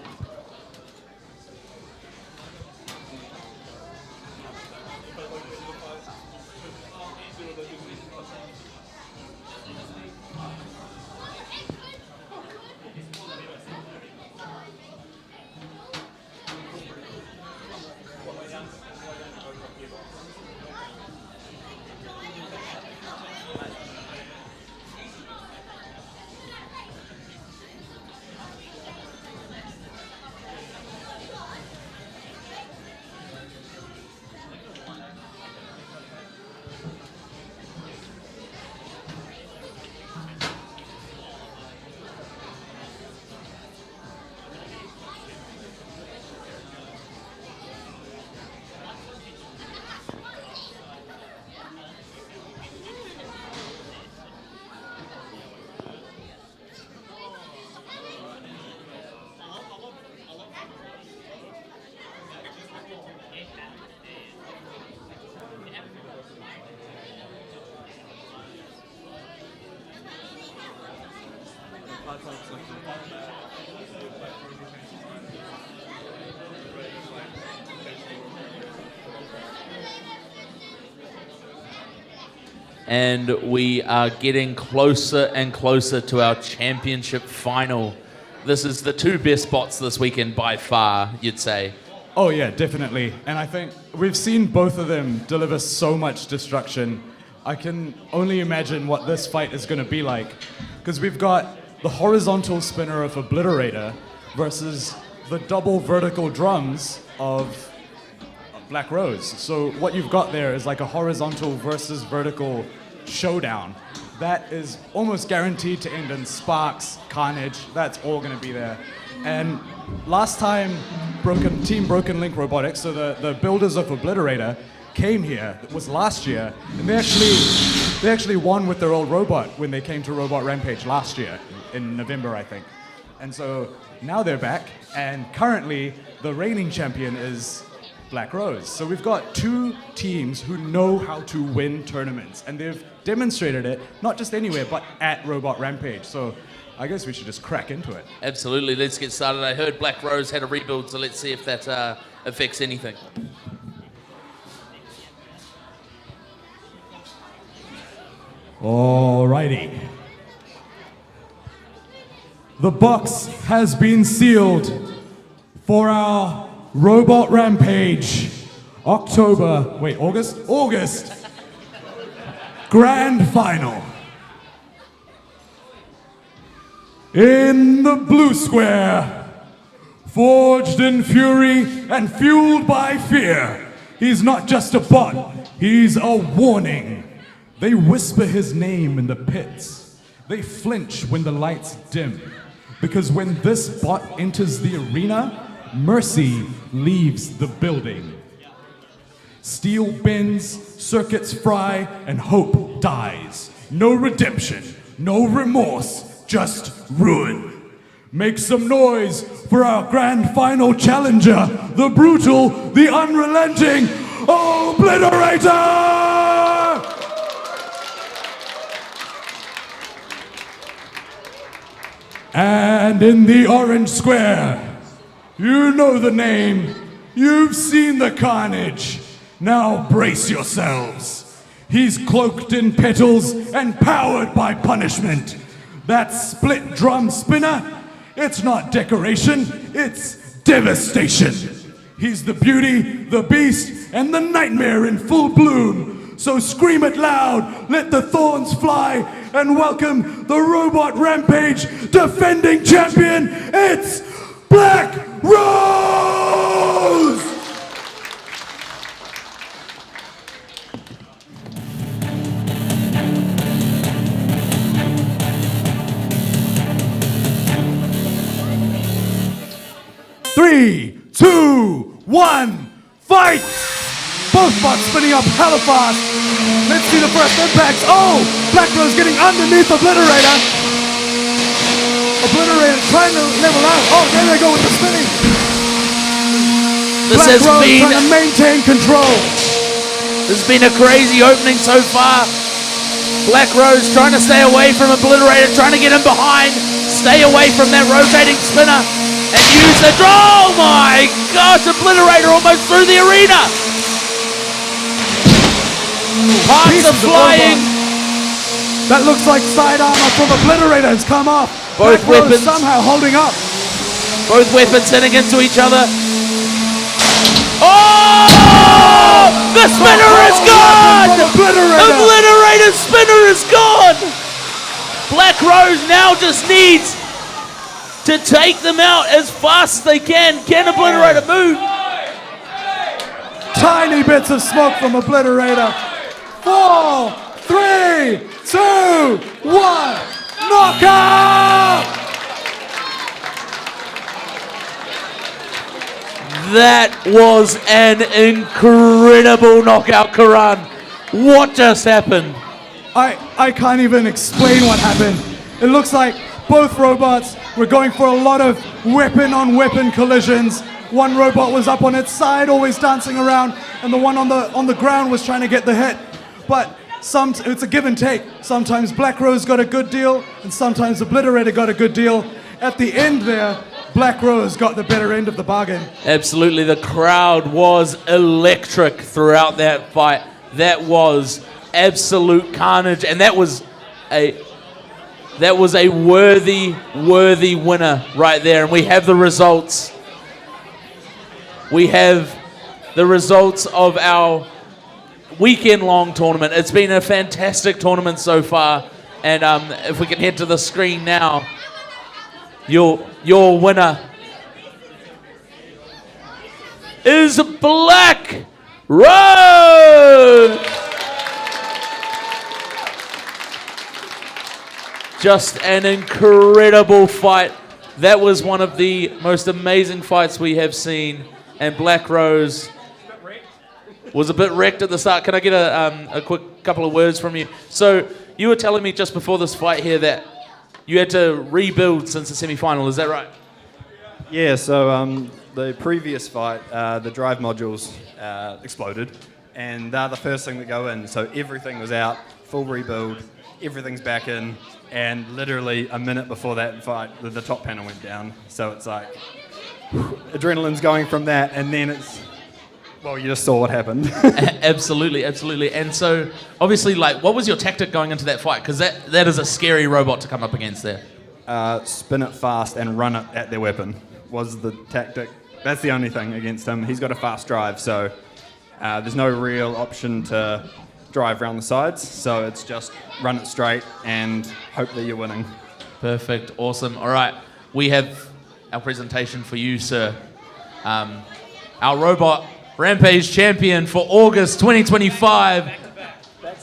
And we are getting closer and closer to our championship final. This is the two best spots this weekend by far, you'd say. Oh yeah, definitely. And I think we've seen both of them deliver so much destruction. I can only imagine what this fight is going to be like. Because we've got the horizontal spinner of Obliterator versus the double vertical drums of Black Rose. So what you've got there is like a horizontal versus vertical showdown. That is almost guaranteed to end in sparks, carnage. That's all going to be there. And last time, Team Broken Link Robotics, so the builders of Obliterator, came here. It was last year, and they actually won with their old robot when they came to Robot Rampage last year in November, I think. And so now they're back, and currently the reigning champion is Black Rose. So we've got two teams who know how to win tournaments, and they've demonstrated it, not just anywhere, but at Robot Rampage. So I guess we should just crack into it. Absolutely, let's get started. I heard Black Rose had a rebuild, so let's see if that affects anything. Alrighty. The box has been sealed for our Robot Rampage August Grand Final. In the blue square, forged in fury and fueled by fear, he's not just a bot, he's a warning. They whisper his name in the pits. They flinch when the lights dim. Because when this bot enters the arena, mercy leaves the building. Steel bends, circuits fry, and hope dies. No redemption, no remorse, just ruin. Make some noise for our grand final challenger, the brutal, the unrelenting Obliterator! And in the orange square, you know the name, you've seen the carnage. Now brace yourselves. He's cloaked in petals and powered by punishment. That split drum spinner, it's not decoration, it's devastation. He's the beauty, the beast, and the nightmare in full bloom. So scream it loud, let the thorns fly, and welcome the Robot Rampage defending champion, it's Black Rose! Three, two, one, fight! Both bots spinning up hella fast. Let's see the first impacts. Oh! Black Rose getting underneath Obliterator. Obliterator trying to level out. Oh, there they go with the spinning. This Black has Rose been trying to maintain control. This has been a crazy opening so far. Black Rose trying to stay away from Obliterator, trying to get him behind, stay away from that rotating spinner, and use the draw. Oh my gosh, Obliterator almost through the arena. Parts are flying. That looks like side armor from Obliterator has come off. Both Black Rose weapons somehow holding up. Both weapons hitting into each other. Oh! The spinner is gone! Obliterator's spinner is gone! Black Rose now just needs to take them out as fast as they can. Can Obliterator move? Tiny bits of smoke from Obliterator. 4, 3, 2, 1. Knockout! That was an incredible knockout, Karan. What just happened? I can't even explain what happened. It looks like both robots were going for a lot of weapon-on-weapon collisions. One robot was up on its side, always dancing around, and the one on the ground was trying to get the hit. But it's a give and take. Sometimes Black Rose got a good deal, and sometimes Obliterator got a good deal. At the end there, Black Rose got the better end of the bargain. Absolutely, the crowd was electric throughout that fight. That was absolute carnage, and that was a worthy winner right there. And we have the results. We have the results of our weekend-long tournament. It's been a fantastic tournament so far. And if we can head to the screen now, your winner is Black Rose. Just an incredible fight. That was one of the most amazing fights we have seen. And Black Rose was a bit wrecked at the start. Can I get a quick couple of words from you? So you were telling me just before this fight here that you had to rebuild since the semi-final. Is that right? Yeah, so the previous fight, the drive modules exploded, and they're the first thing that go in. So everything was out, full rebuild, everything's back in, and literally a minute before that fight, the top panel went down. So it's like, adrenaline's going from that, and then it's, well, you just saw what happened. Absolutely. And so, obviously, like, what was your tactic going into that fight? Because that is a scary robot to come up against there. Spin it fast and run it at their weapon was the tactic. That's the only thing against him. He's got a fast drive, so there's no real option to drive around the sides. So it's just run it straight and hope that you're winning. Perfect. Awesome. All right. We have our presentation for you, sir. Our Robot Rampage Champion for August 2025.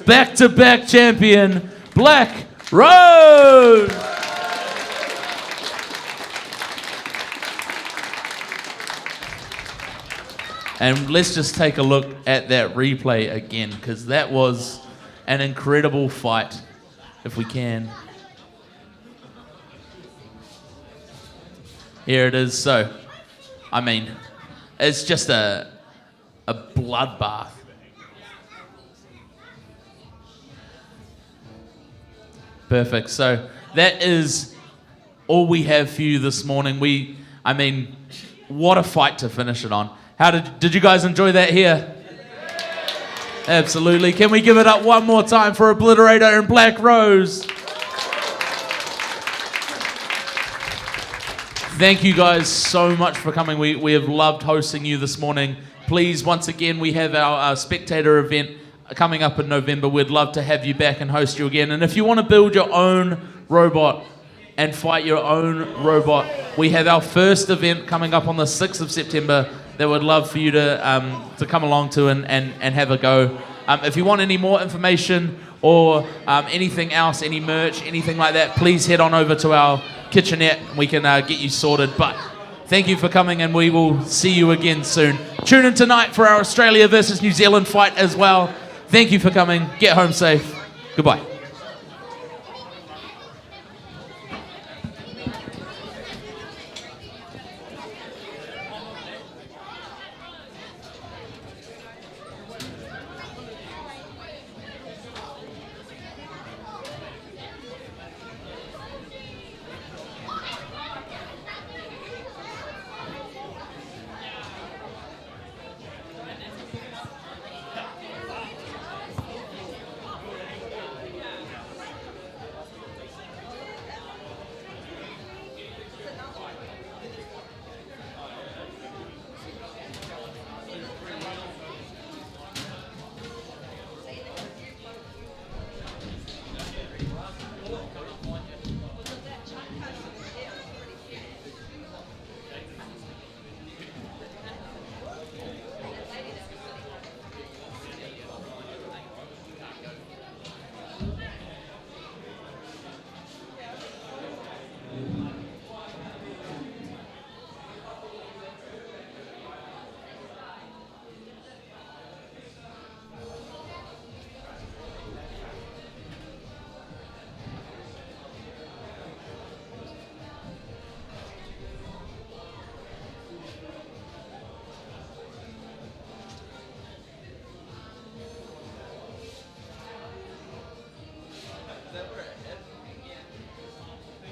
Back-to-back champion, Black Rose. And let's just take a look at that replay again, because that was an incredible fight, if we can. Here it is. So, I mean, it's just a bloodbath. Perfect. So that is all we have for you this morning. I mean, what a fight to finish it on. How did you guys enjoy that here? Absolutely. Can we give it up one more time for Obliterator and Black Rose? Thank you guys so much for coming. We have loved hosting you this morning. Please, once again, we have our spectator event coming up in November. We'd love to have you back and host you again. And if you want to build your own robot and fight your own robot, we have our first event coming up on the 6th of September that we'd love for you to come along to and have a go. If you want any more information or anything else, any merch, anything like that, please head on over to our kitchenette and we can get you sorted. But thank you for coming, and we will see you again soon. Tune in tonight for our Australia versus New Zealand fight as well. Thank you for coming. Get home safe. Goodbye.